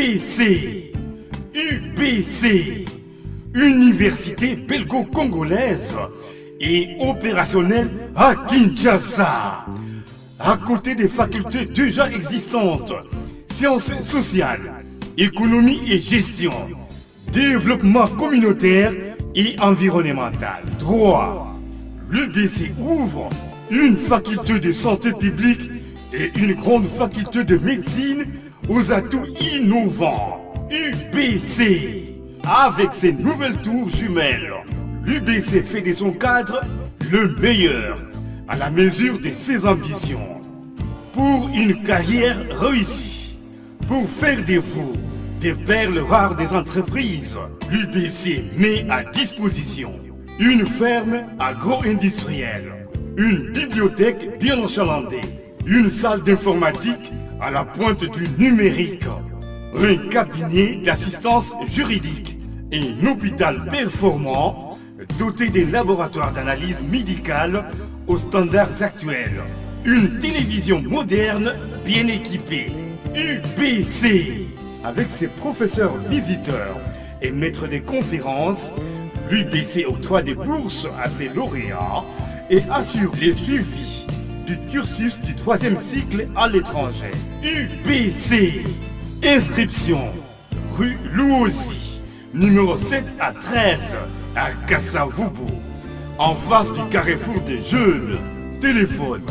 UBC. UBC. Université belgo-congolaise et opérationnelle à Kinshasa. À côté des facultés déjà existantes, sciences sociales, économie et gestion, développement communautaire et environnemental, droit, l'UBC ouvre une faculté de santé publique et une grande faculté de médecine aux atouts innovants. UBC. Avec ses nouvelles tours jumelles, l'UBC fait de son cadre le meilleur à la mesure de ses ambitions. Pour une carrière réussie, pour faire de vous des perles rares des entreprises, l'UBC met à disposition une ferme agro-industrielle, une bibliothèque bien enchalandée, une salle d'informatique à la pointe du numérique, un cabinet d'assistance juridique et un hôpital performant doté des laboratoires d'analyse médicale aux standards actuels. Une télévision moderne bien équipée. UBC. Avec ses professeurs visiteurs et maîtres des conférences, l'UBC octroie des bourses à ses lauréats et assure les suivis du cursus du 3e cycle à l'étranger. UBC. Inscription rue Louosi, numéro 7 à 13 à Kassavubu, en face du carrefour des jeunes. Téléphone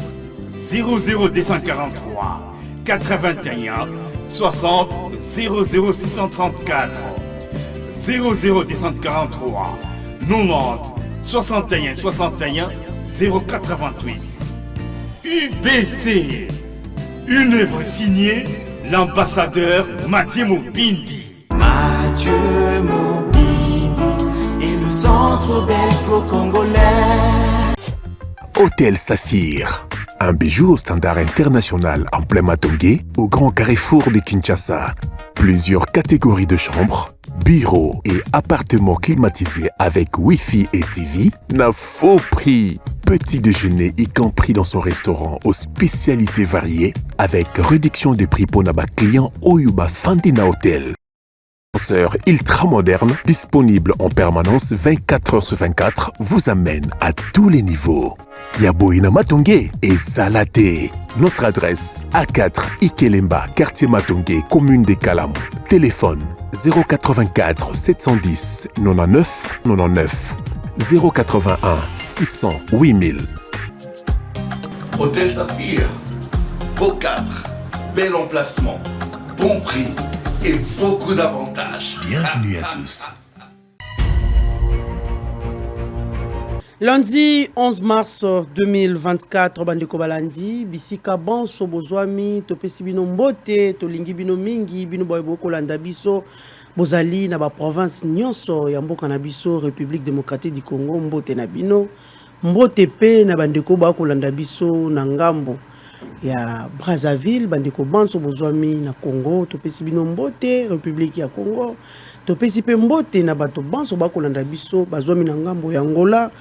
00243 81 60 00634 00243 90 61 61 088. UBC. Une œuvre signée l'ambassadeur Mathieu Mobindi. Mathieu Mobindi et le centre belgo-congolais. Hôtel Saphir, un bijou au standard international en plein Matongé, au grand carrefour de Kinshasa. Plusieurs catégories de chambres, bureaux et appartements climatisés avec Wi-Fi et TV, n'a faux prix. Petit déjeuner y compris dans son restaurant aux spécialités variées avec réduction des prix pour naba clients Oyuba Fandina Hotel. Ascenseur ultra moderne, disponible en permanence 24 heures sur 24, vous amène à tous les niveaux. Yaboina Matongé et Salaté. Notre adresse A4 Ikelemba, quartier Matongé, commune des Kalam. Téléphone 084 710 99 99 081 600 8000. Hôtel Saphir, beau cadre, bel emplacement, bon prix et beaucoup d'avantages. Bienvenue à tous. Lundi 11 mars 2024, bandeko balandi, bisika bonso bozwami, topesi bino mbote, tolingi bino mingi, bino boyebo kolanda biso, bozali na ba province nyonso ya mboka na biso, République démocratique du Congo, mbote na bino, mbote pe na bandeko ba kolanda biso na ngambo ya Brazzaville, bandeko bonso bozwami na Congo, topesi bino mbote, République ya Congo, topesi pe mbote na bato bonso ba kolanda biso, bazwami na ngambo ya Angola,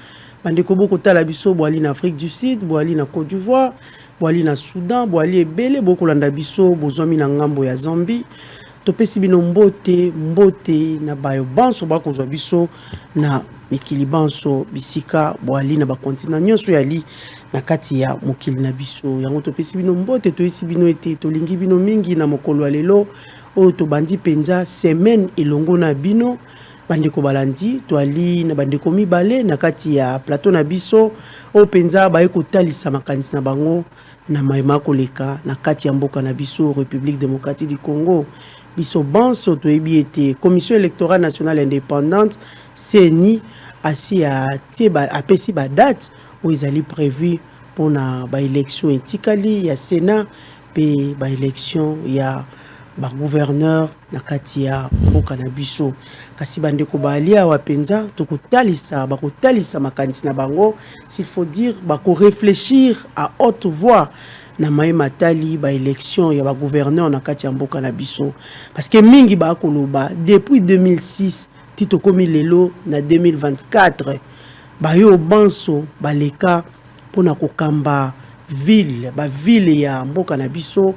bandeko boko tala biso boali na Afrique du Sud, boali na Côte d'Ivoire, boali na Soudan, boali ebele boko landa biso bozwami na ngambo ya Zambie. Topesi bino mbote na bayo banso bakozwa biso na mikili banso bisika boali na bakontinent nyonso yali na kati ya mokili na biso. Yango topesi bino mbote, toyesi bino ete tolingi bino mingi na mokolo lelo oyo tobandi penza semaine elongo na bino. Bandeko balandi toali na bandeko mibale na kati ya plateau na biso o penza baye kotalisa makanisi na bango na mayema koleka na kati ya mboka na biso République démocratique du Congo. Biso banso toyebi ete Commission électorale nationale indépendante CENI asi apesi ba date où ezali prévu pour na ba élection etikali ya Sénat pe ba élection ya ba gouverneur na kati ya mboka na biso. Kasi bandeko balia wapenza tokotalisa bakotalisa makanisi na bango, s'il faut dire bako réfléchir à haute voix na mayema tali ba élection ya ba gouverneur na kati ya mboka na biso, parce que mingi ba koloba depuis 2006 tito komi lelo na 2024 ba yo banso baleka pona kokamba ville ya mboka na biso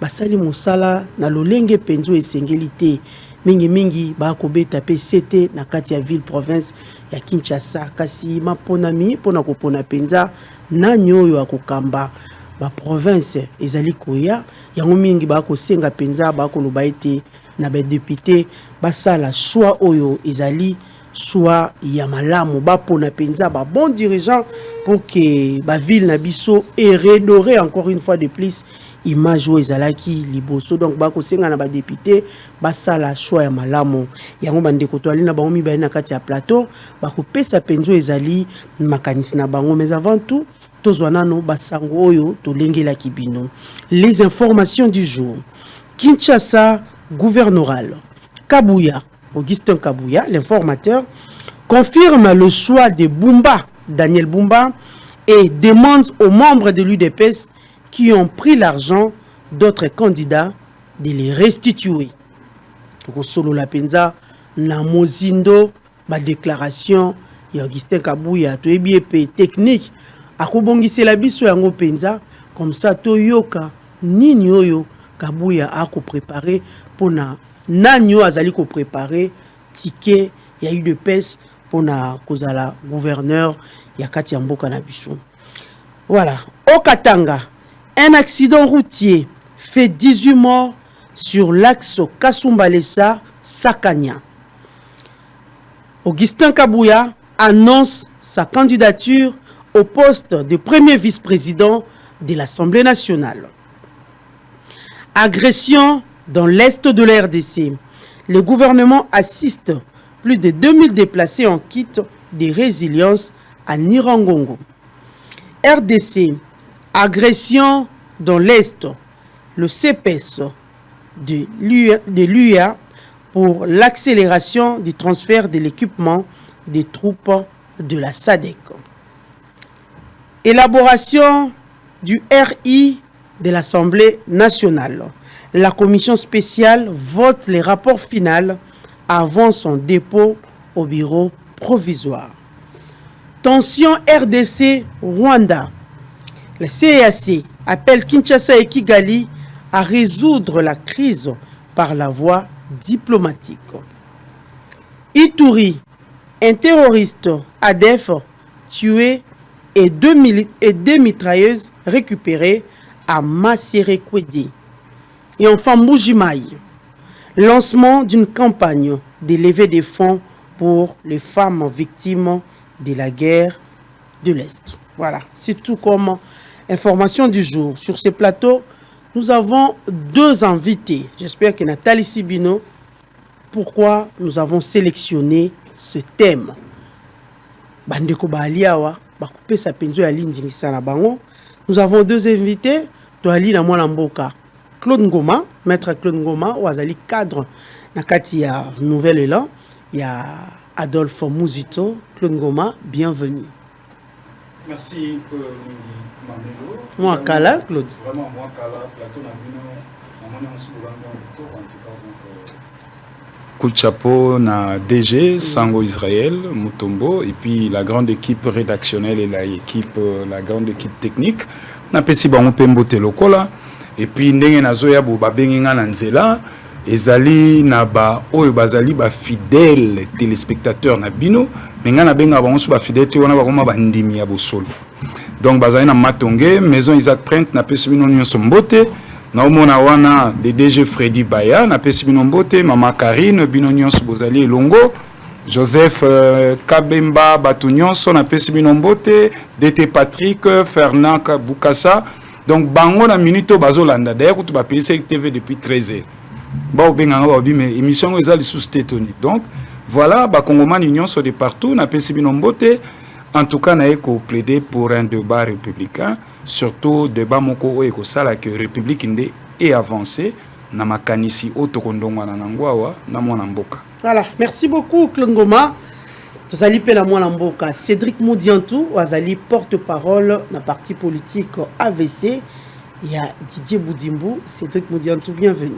basali mosala na lolenge penzo esengeli te mingi bakobeta pe sete na kati ya ville province ya Kinshasa kasi maponami pona kopona penza nani oyo akokamba ba province ezali koya yango mingi bakosenga penza bakoloba ete na ba député basala choix oyo ezali choix ya malamu bapona penza ba bon dirigeant pour que ba ville na biso et redorer encore une fois de plus image oyo ezalaki liboso donc bakosenga na ba député basala choix ya malamu yango bandeko to ali na bango mibali na kati ya plateau bakopesa penzo ezali makanisi na bango mais avant tout tozwanano basango oyo tolengela kibino. Les informations du jour. Kinshasa gouvernoral. Kabouya, Augustin Kabouya, l'informateur, confirme le choix de Bumba, Daniel Bumba, et demande aux membres de l'UDPS qui ont pris l'argent d'autres candidats de les restituer. Solo la penza na mozindo ba déclaration ya Augustin Kabouya to ebiep technique akobongisela biso yango penza comme ça toyoka nini oyo Kabouya ako préparer pona nani oyo azali ko préparer ticket ya UDPS pona kozala gouverneur ya kati ya mboka na biso. Voilà, au Katanga, un accident routier fait 18 morts sur l'axe Kasumbalesa-Sakanya. Augustin Kabouya annonce sa candidature au poste de premier vice-président de l'Assemblée nationale. Agression dans l'est de la RDC. Le gouvernement assiste plus de 2000 déplacés en kit de résilience à Nirangongo. RDC, agression dans l'est. Le CPS de l'UA pour l'accélération du transfert de l'équipement des troupes de la SADC. Élaboration du RI de l'Assemblée nationale. La commission spéciale vote les rapports finaux avant son dépôt au bureau provisoire. Tension RDC-Rwanda. Le CEAC appelle Kinshasa et Kigali à résoudre la crise par la voie diplomatique. Ituri, un terroriste ADF tué et deux mitrailleuses récupérées à Maserekwedi. Et enfin Mbujimaï, lancement d'une campagne de levée des fonds pour les femmes victimes de la guerre de l'Est. Voilà, c'est tout comme information du jour. Sur ce plateau, nous avons deux invités. J'espère que Nathalie Sibino, pourquoi nous avons sélectionné ce thème. Bandeko Baliawa, bakoupe sa penzo ya lindingisa na bango. Nous avons deux invités, Toali na mwana mboka. Claude Ngoma, maître Claude Ngoma, wazali cadre na kati ya Nouvel Élan, il y a Adolphe Mouzito. Claude Ngoma, bienvenue. Merci Mamelo. Moi Kala, Claude. Vraiment moi Kala, plateau na bino, na moni on soulanga en tout cas donc coup de chapeau na DG Sango Israël Mutombo et puis la grande équipe rédactionnelle et la grande équipe technique na pesi bango pembote lokola et puis ndenge nazoya bo babenga na nzela ezali na ba oyo bazali ba fidèles téléspectateurs na bino menga na benga bango so ba fidèles wana ba koma ba ndimi ya bosolo donc bazali na Matonge maison Isaac Print na pesi bino nyonso mbote na omona wana de DG Freddy Baya na pesi bino mbote mama Karine bino nyonso bozali elongo Joseph Kabemba batu nyonso na pesi bino mbote DT Patrick Fernand Bukasa donc bango na minute bazolanda d'ailleurs kutu ba PSC TV depuis 13h ba benga ba bi mais émission ezali sous tétoni donc voilà ba congomani nyonso de partout na pesi bino mbote en tout cas na eko plaider pour un débat républicain surtout débat moko eko sala que république ndé est avancée na makanisi otokondongwa na ngwawa na mwana mboka. Voilà, merci beaucoup Claude Ngoma. Tozali pe na mwana mboka Cédric Moudiantou wazali porte-parole na parti politique AVC. Il y a Didier Boudimbu. Cédric Moudiantou, bienvenue.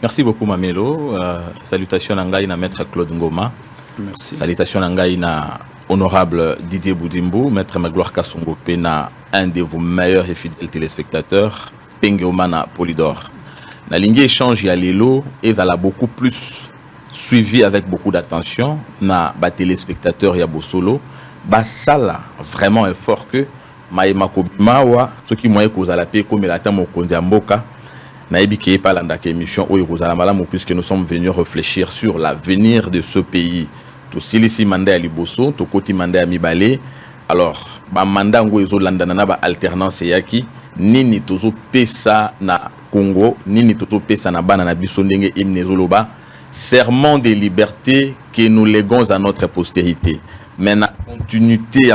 Merci beaucoup Mamelo. Salutations à Ngai na maître Claude Ngoma. Merci. Salutations à Ngai na honorable Didier Boudimbu, maître Magloire Kassongo Pena, un de vos meilleurs et fidèles téléspectateurs, Pengeomana Polydor. nalingi échange ya lelo et la beaucoup plus suivi avec beaucoup d'attention na ba téléspectateurs ya bosolo ba sala vraiment effort que maïma kobimawa ce qui moye kozala pe comme la temps mokonzi ya mboka na ebiki pa landa ke émission oyo kozala malamu puisque nous sommes venus réfléchir sur l'avenir de ce pays. To silisi manda ya liboso to koti manda ya mibale. Alors ba manda ngo ezo landana na ba alternance yaki nini tozo pesa na Congo nini tozo pesa na bana na biso ndenge imnezoloba serment de liberté que nous léguons à notre postérité. Mais la continuité, il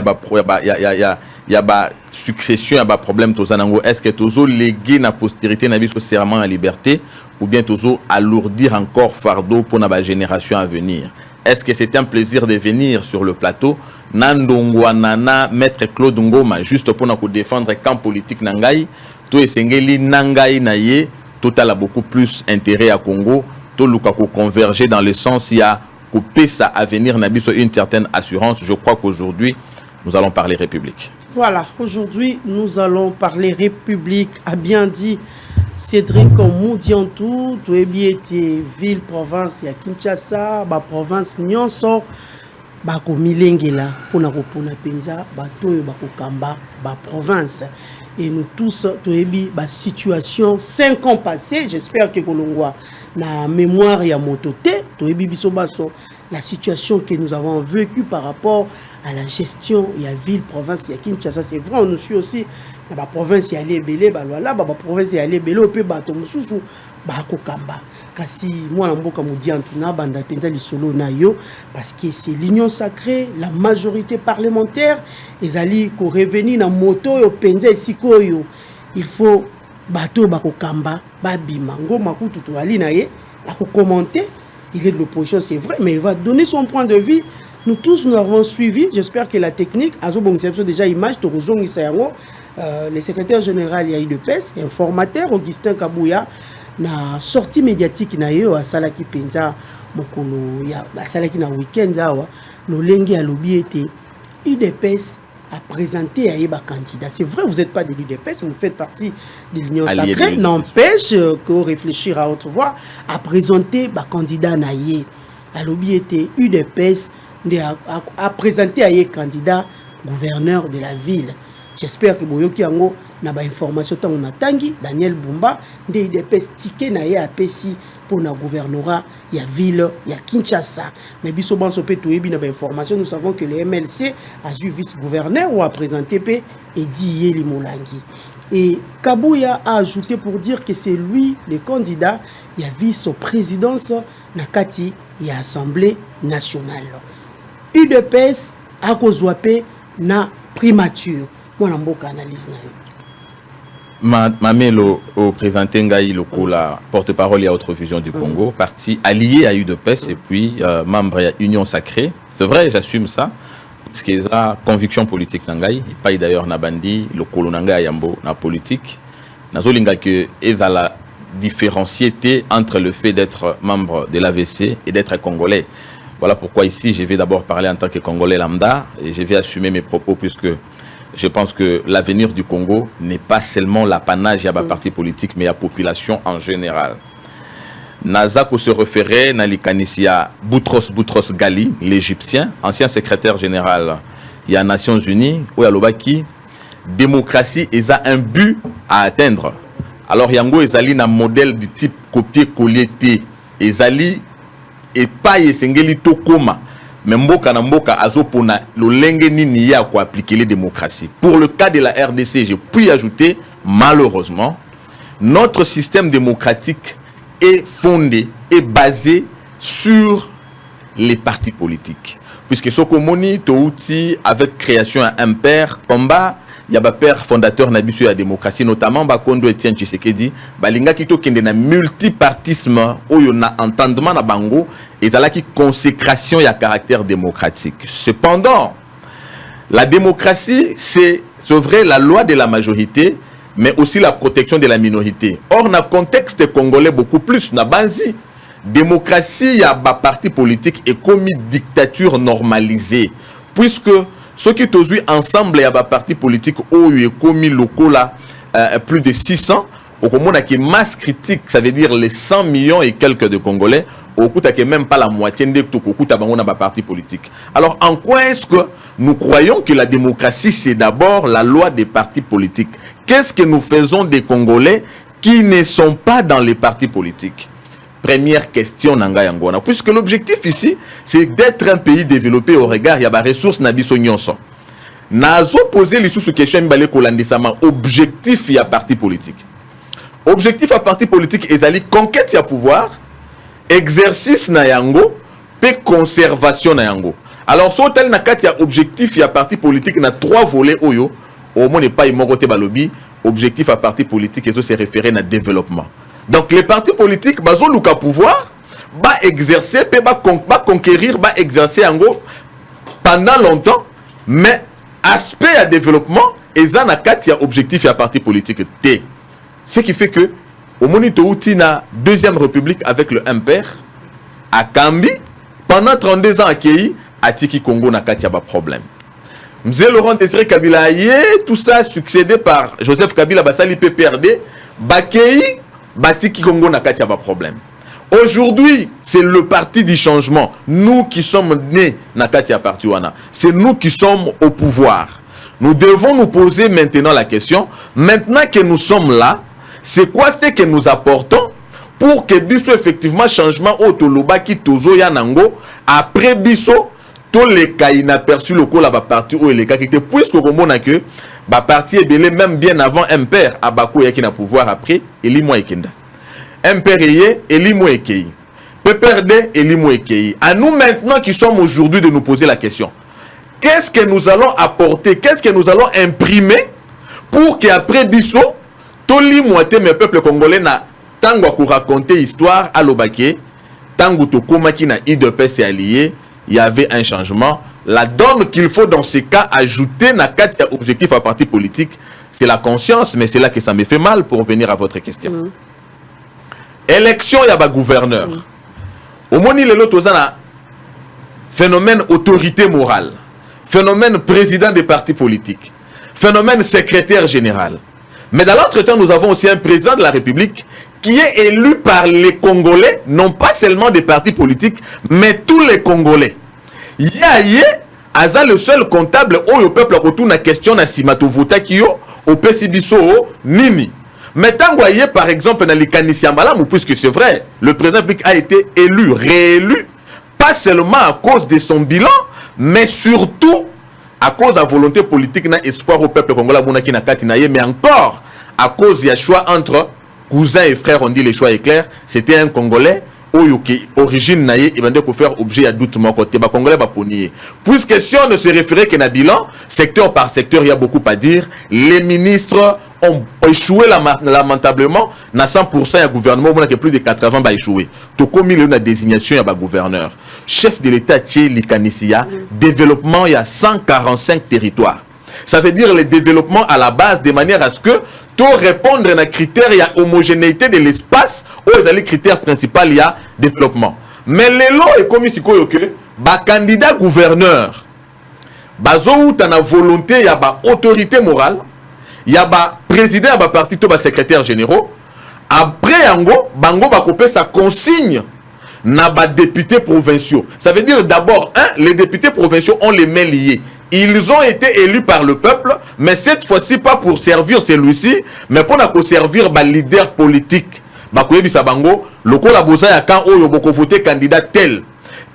y a succession, il y a problème. Est-ce que tozo léguer la postérité na biso serment à liberté ou bien tozo alourdir encore fardeau pour la génération à venir? Est-ce que c'est un plaisir de venir sur le plateau Nandongwa Nana, Maître Claude Ngoma, juste pour nous défendre le camp politique Nangaï, tout esengeli Nangaï Naye, total a beaucoup plus intérêt à Congo. Tout le monde converger dans le sens il y a coupé ça à venir nabiso une certaine assurance. Je crois qu'aujourd'hui nous allons parler République. Voilà, aujourd'hui nous allons parler République, a bien dit Cédric Moudiantou, tu es bien ville province ya Kinshasa, ba province nyonso ba ko milengela pona ko pona penza ba toyo ba ko kamba ba province. Et nous tous, toyebi ba situation 5 ans passés, j'espère que Kolongwa na mémoire ya mototé, toyebi biso baso la situation que nous avons vécue par rapport à la gestion ya ville province ya Kinshasa. C'est vrai, on nous suit aussi na ba province ya Lebele ba lwala ba province ya Lebele pe ba to mususu ba ko kamba. Kasi moi mboka Moudiantou na banda penza lisolo na yo parce que c'est l'union sacrée, la majorité parlementaire ezali ko revenir na moto yo penza esikoyo. Il faut bato bako kamba ba bima ngoma kutu to ali na ye ako commenter, il est de l'opposition c'est vrai mais il va donner son point de vue. Nous tous nous avons suivi, j'espère que la technique azo bon conception déjà image to rozongi sayango le secrétaire général ya IDPS informateur Augustin Kabouya na sortie médiatique na yo asalaki penza mokolo ya asalaki na week-end awa lolengi alobi ete UDPS a présenté à Eba candidat. C'est vrai, vous n'êtes pas de l'UDPS, vous faites partie de l'Union sacrée, n'empêche que réfléchir à haute voix à présenter ba candidat na ye alobi ete UDPS a présenté à ye candidat gouverneur de la ville. J'espère que boyoki yango na ba information tant on atangi Daniel Bumba de UDPS ticket na ye apesi pour na gouvernorat ya ville ya Kinshasa. Mais biso banso pe toyebi na ba information nous savons que le MLC a eu vice-gouverneur ou a présenté pe Edi Yeli Molangi. Et Kabouya a ajouté pour dire que c'est lui le candidat ya vice-présidence na kati ya Assemblée nationale. UDPS a kozwa pe na primature. Moi namboka analyse na yo. Mamelo au présenté Ngaï la porte-parole et Autre Vision du Congo, parti allié à UDPS et puis membre à Union Sacrée. C'est vrai, j'assume ça. Parce qu'il y a conviction politique Nangaï, il paye d'ailleurs Nabandi, le Kolonanga Yambo, na politique. Nazolinga que il y a la différenciété entre le fait d'être membre de l'AVC et d'être congolais. Voilà pourquoi ici je vais d'abord parler en tant que Congolais lambda et je vais assumer mes propos puisque je pense que l'avenir du Congo n'est pas seulement l'apanage de la parti politique, mais la population en général. Nazako se référait à l'Ikanisia Boutros Ghali, l'Égyptien, ancien secrétaire général des Nations Unies, où il démocratie est un but à atteindre. Alors, Yango Ezali un modèle du type copier-coller Ezali et pas Yesengeli Tokoma. Mais mboka na mboka azopona lolenge nini ya ko appliquer les démocraties. Pour le cas de la RDC, je puis ajouter malheureusement notre système démocratique est fondé et basé sur les partis politiques. Puisque Sokomoni Touti avec création à impair combat il y a un père fondateur de la démocratie, notamment Bakondo Etienne Tshisekedi, balinga kito kende na multipartisme, où il y a un entendement na bango, et ça qui consécration et à caractère démocratique. Cependant, la démocratie, c'est vrai la loi de la majorité, mais aussi la protection de la minorité. Or, dans le contexte congolais, beaucoup plus, na banzi, démocratie, il y a un parti politique et comme dictature normalisée, puisque ceux qui sont ensemble, il y a un parti politique où il y a commis locaux là, plus de 600, au Comona qui masse critique, ça veut dire les 100 millions et quelques de Congolais, au coup qui même pas la moitié de tout coup à parti politique. Alors en quoi est-ce que nous croyons que la démocratie c'est d'abord la loi des partis politiques? Qu'est-ce que nous faisons des Congolais qui ne sont pas dans les partis politiques? Première question Nanga Yangona, puisque l'objectif ici c'est d'être un pays développé au regard il y a des ressources nabiso nyonso. Nazo poser les sous-questions mbale kolandisama objectif il y a parti politique. Objectif à parti politique ezali conquête ya pouvoir, exercice na yango, pe conservation na yango. Alors so tel na kati ya objectif ya parti politique na 3 volets oyo, au moins n'est pas imogote balobi, objectif à parti politique et ça c'est référé na développement. Donc les partis politiques bazo luka pouvoir, ba exercer pe ba conquérir, ba exercer yango pendant longtemps, mais aspect à développement et ça na kati ya objectif ya parti politique T. Ce qui fait que au monito outi na deuxième république avec le MPR à Kambi pendant 32 ans à Kei à Tiki Congo na kati ya ba problème. Mzee Laurent Désiré Kabila tout ça succédé par Joseph Kabila basali PPRD Bakei Batiki Congo na kati ya ba problème. Aujourd'hui, c'est le parti du changement. Nous qui sommes nés na kati ya parti wana, c'est nous qui sommes au pouvoir. Nous devons nous poser maintenant la question, maintenant que nous sommes là, c'est quoi ce que nous apportons pour que biso effectivement changement au toloba ki tozo ya nango après biso tous les cas inaperçus locaux là ba parti ou les cas qui étaient puisque comme on a que ba parti est belé même bien avant MPR abako ya qui na pouvoir après Elimo Ekenda MPR yé Elimo Ekei PPRD Elimo Ekei. À nous maintenant qui sommes aujourd'hui de nous poser la question, qu'est-ce que nous allons apporter, qu'est-ce que nous allons imprimer pour qu'après biso toli moité mes peuples congolais na tango pour raconter histoire à l'obake tango to komaki na IDPS allié, il y avait un changement. La donne qu'il faut dans ces cas ajouter na quatre objectifs à parti politique, c'est la conscience, mais c'est là que ça me fait mal pour venir à votre question. Élection il y a ba gouverneur. Au moni le lot ozana phénomène autorité morale, phénomène président des partis politiques, phénomène secrétaire général. Mais dans l'autre temps, nous avons aussi un président de la République qui est élu par les Congolais, non pas seulement des partis politiques, mais tous les Congolais. Yaye, Aza le seul comptable au peuple autour na question na simato vota kiyo au Pesibiso Nini. Mais tant que par exemple dans les Kanisiambalam, puisque c'est vrai, le président de la République a été élu, réélu, pas seulement à cause de son bilan, mais surtout à cause de la volonté politique, na espoir au peuple congolais, mais encore à cause du choix entre cousins et frères, on dit les choix est clair, c'était un Congolais, origine naïe, il va faire objet à doute mon côté, Congolais va ponier. Puisque si on ne se référait qu'à un bilan, secteur par secteur, il y a beaucoup à dire, les ministres ont échoué lamentablement, na 100% il y a gouvernement, on a plus de 80 va échouer. Tout comme il y a une désignation, il y a gouverneur. Chef de l'État, Likanissia, développement, il y a 145 territoires. Ça veut dire le développement à la base, de manière à ce que tout répondre à un critère, il y a homogénéité de l'espace, où il y a les critères principaux, il y a développement. Mais les lois est comme ici, candidat gouverneur, bazo ou t'as volonté, il y a autorité morale, il y a président, il y a parti, il y a secrétaire généraux. Après, bango va couper sa consigne. N'a pas députés provinciaux. Ça veut dire d'abord, les députés provinciaux ont les mains liées. Ils ont été élus par le peuple, mais cette fois-ci pas pour servir celui-ci, mais pour servir les leader politique. Bango, le collaborateur ya quand on va voter candidat tel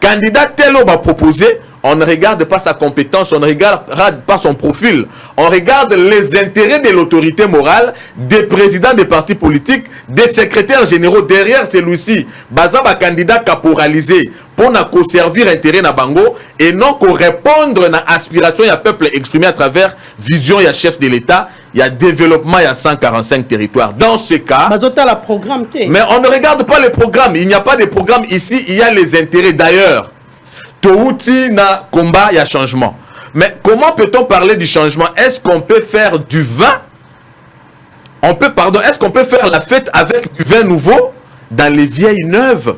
on va proposer. On ne regarde pas sa compétence, on ne regarde pas son profil. On regarde les intérêts de l'autorité morale, des présidents des partis politiques, des secrétaires généraux derrière celui-ci. Bazaba candidat caporalisé pour nous servir intérêt na bango et non qu'on répondre à aspiration y a peuple exprimé à travers vision y a chef de l'État, il y a développement, il y a 145 territoires. Dans ce cas, mais on ne regarde pas les programmes. Il n'y a pas de programme ici, il y a les intérêts d'ailleurs. Touti na combat, il y a changement. Mais comment peut-on parler du changement? Est-ce qu'on peut faire du vin? Est-ce qu'on peut faire la fête avec du vin nouveau dans les vieilles neuves?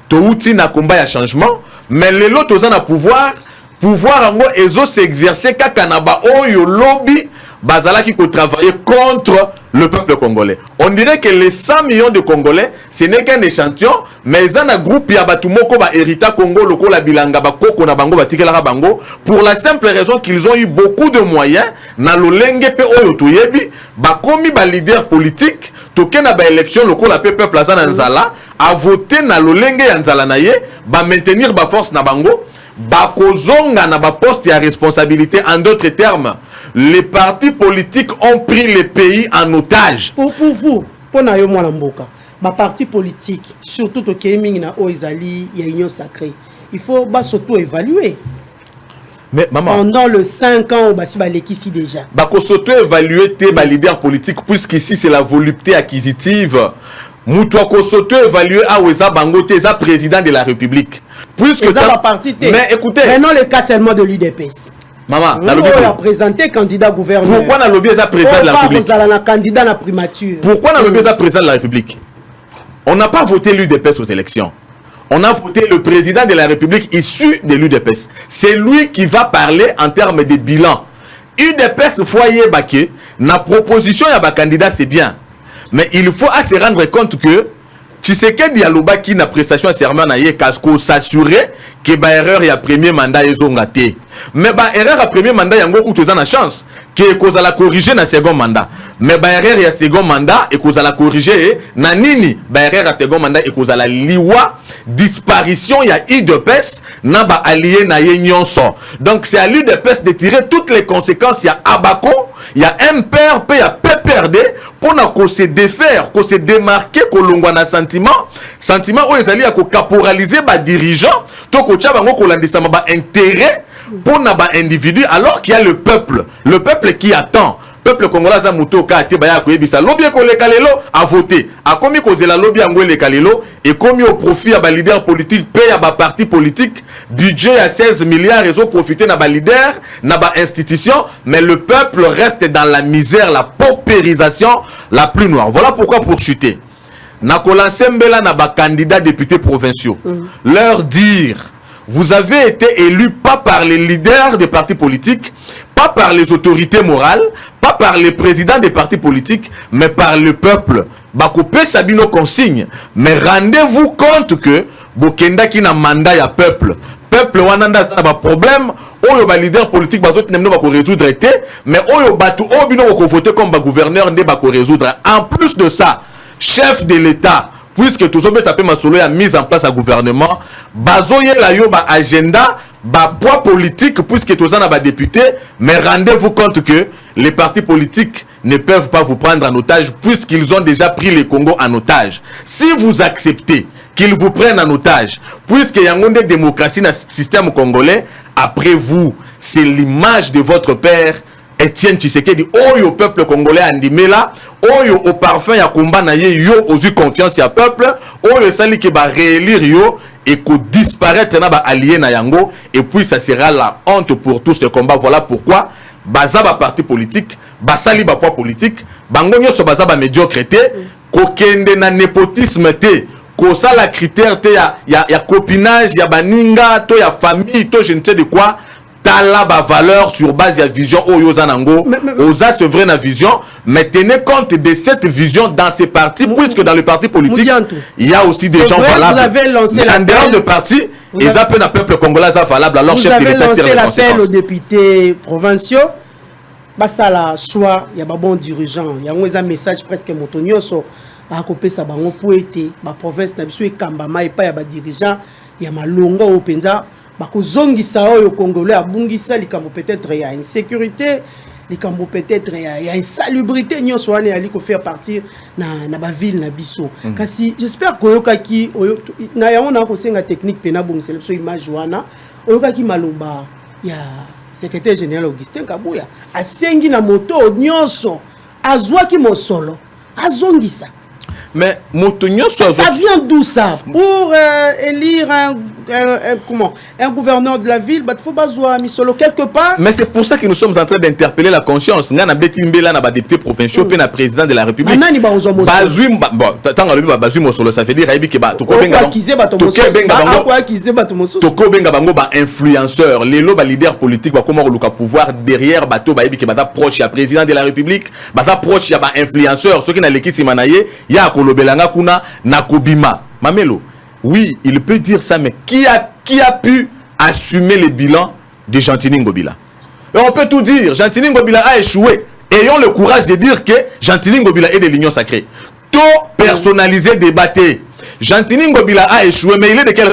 Touti na combat, il y a changement. Mais les lots, ils ont pouvoir en gros, ils ont s'exercer kakanaba oyo lobby bazala qui travailler contre le peuple congolais. On dirait que les 100 millions de Congolais, ce n'est qu'un échantillon, mais ils ont un groupe ya batumoko ba Hérita Congo loko la bilanga ba koko na bango ba tikela bango pour la simple raison qu'ils ont eu beaucoup de moyens na lolenge pe oyo toyebi ba komi ba leader politique toke na ba élection loko la peuple azana nzala a voter na lolenge ya nzala na ye ba maintenir ba force na bango ba kozonga na ba poste ya responsabilité. En d'autres termes, les partis politiques ont pris le pays en otage. Pour vous, pour nayo mwana mboka, ba parti politique, surtout au Kéming na Oizali, il y a union sacrée. Il faut s'auto-évaluer. Mais maman, pendant le 5 ans, si ici déjà. Qu'on s'auto-évaluer tes leaders politiques, puisqu'ici c'est la volupté acquisitive. Moutoua qu'on s'auto-évaluer à Oueza Bango, t'es président de la République. Puisque mais écoutez, maintenant le cas seulement de l'UDPS. Maman, on a présenté candidat gouverneur. Pourquoi on a lobby président de la République? Candidat à la primature. Pourquoi on a lobby président de la République? On n'a pas voté l'UDPS aux élections. On a voté le président de la République issu de l'UDPS. C'est lui qui va parler en termes de bilan. UDPS foyer baké, na proposition ya ba candidat c'est bien. Mais il faut se rendre compte que Tshisekedi Yaloba qui na prestation à serment na ye kasko s'assurer que ba erreur ya premier mandat ezongate. Mais ba erreur à premier mandat yango ou tozana chance que cause la corriger na second mandat. Mais ba erreur ya second mandat et cause la corriger na nini ba erreur ya second mandat et cause la liwa disparition ya UDPS na ba allié na ye nyonso. Donc c'est à l'UDPS de tirer toutes les conséquences. Il y a Abako, il y a MPRP, il y a PPRD pour qu'on se défaire, qu'on se démarquer, qu'on l'ongwa na sentiment où ils allaient à caporaliser ba dirigeant, to ko tchabango ko landisama ba intérêt pour na ba individu alors qu'il y a le peuple qui attend. Peuple congolais za muto ka te baya ko yebisa lobby ko le kalelo a voté a komi ko zela lobby angwe le kalelo et komi au profit à ba leader politique paye à ba parti politique budget à 16 milliards ils ont profité na ba leader na ba institution mais le peuple reste dans la misère, la paupérisation la plus noire. Voilà pourquoi pour chuter na ko lancer mbela na ba candidats députés provinciaux leur dire vous avez été élus pas par les leaders des partis politiques, pas par les autorités morales, pas par les présidents des partis politiques, mais par le peuple. Bakopé Sabino consigne, mais rendez-vous compte que Bokenda qui n'a mandat ya peuple. Peuple wananda ça ba problème, oyo ba leader politique ba autres nemno ba ko résoudre été, mais oyo batu obino ko voter comme ba gouverneur ndé ba ko résoudre. En plus de ça, chef de l'État puisque tout le monde tapé ma solo a mise en place un gouvernement, bazoye la yo ba agenda, ba poids politique puisque tout ça n'a pas député, mais rendez-vous compte que les partis politiques ne peuvent pas vous prendre en otage puisqu'ils ont déjà pris le Congo en otage. Si vous acceptez qu'ils vous prennent en otage, puisqu'il y a une démocratie dans le système congolais, après vous, c'est l'image de votre père, Etienne Tshisekedi, oyo peuple congolais andimela, oyo au parfum ya combat na ye yo ozu confiance ya peuple, oyo sali ki ba réélire yo et ko disparaître na ba allié na yango et puis ça sera la honte pour tout ce combat. Voilà pourquoi baza ba parti politique, basali ba poids politique, bango nyoso baza ba médiocrité, ko kende na népotisme te, ko sala critère te ya copinage, ya baninga, to ya famille, to je ne sais de quoi. La valeur sur base de la vision Oyozanango, Oza c'est vrai la vision, mais tenez compte de cette vision dans ces partis, puisque dans les partis politiques, il y a aussi des gens valables. En dehors de partis, ils appellent le peuple congolais valable, alors chef de l'État tire les conséquences. Vous avez lancé l'appel aux députés provinciaux, bah ça la choix, il y a pas bon dirigeant, il y a un message presque motonioso, à couper ça bango pour être, ma province n'a pas kambama et pas y a pas dirigeant, il y a ma longue au penza. Bakozongisa oyo congolais abungisa likambo peut-être ya insécurité likambo peut-être ya insalubrité nyonso wana ali ko faire partir na ba ville na biso kasi j'espère koyokaki oyo na yango na ko senga technique pena bongisa leso image wana oyokaki maloba ya secrétaire général Augustin Kabuya asengi na moto nyonso azwaki mosolo azongisa. Mais Moutonio ça vient d'où ça? Pour élire un gouverneur de la ville, il faut bazoa misolo quelque part. Mais c'est pour ça que nous sommes en train d'interpeller la conscience. Nous avons des députés provinciaux, puis un président de la République. Bazoum, bon, tant que Bazoum solo, ça veut dire que Toko Benga Bango ba influenceur, les loba leader politique ba comment le pouvoir derrière bateau ba ebi que bata proche ya président de la République, bata proche ya ba influenceur, ceux qui na l'équipe simanaye, ya kolobelanga kuna nakobima. Mamelo, oui, il peut dire ça, mais qui a pu assumer le bilan de Gentini Ngobila? Et on peut tout dire, Gentini Ngobila a échoué. Ayons le courage de dire que Gentini Ngobila est de l'Union sacrée. Tout personnalisé, débatté. Gentini Ngobila a échoué, mais il est de quelle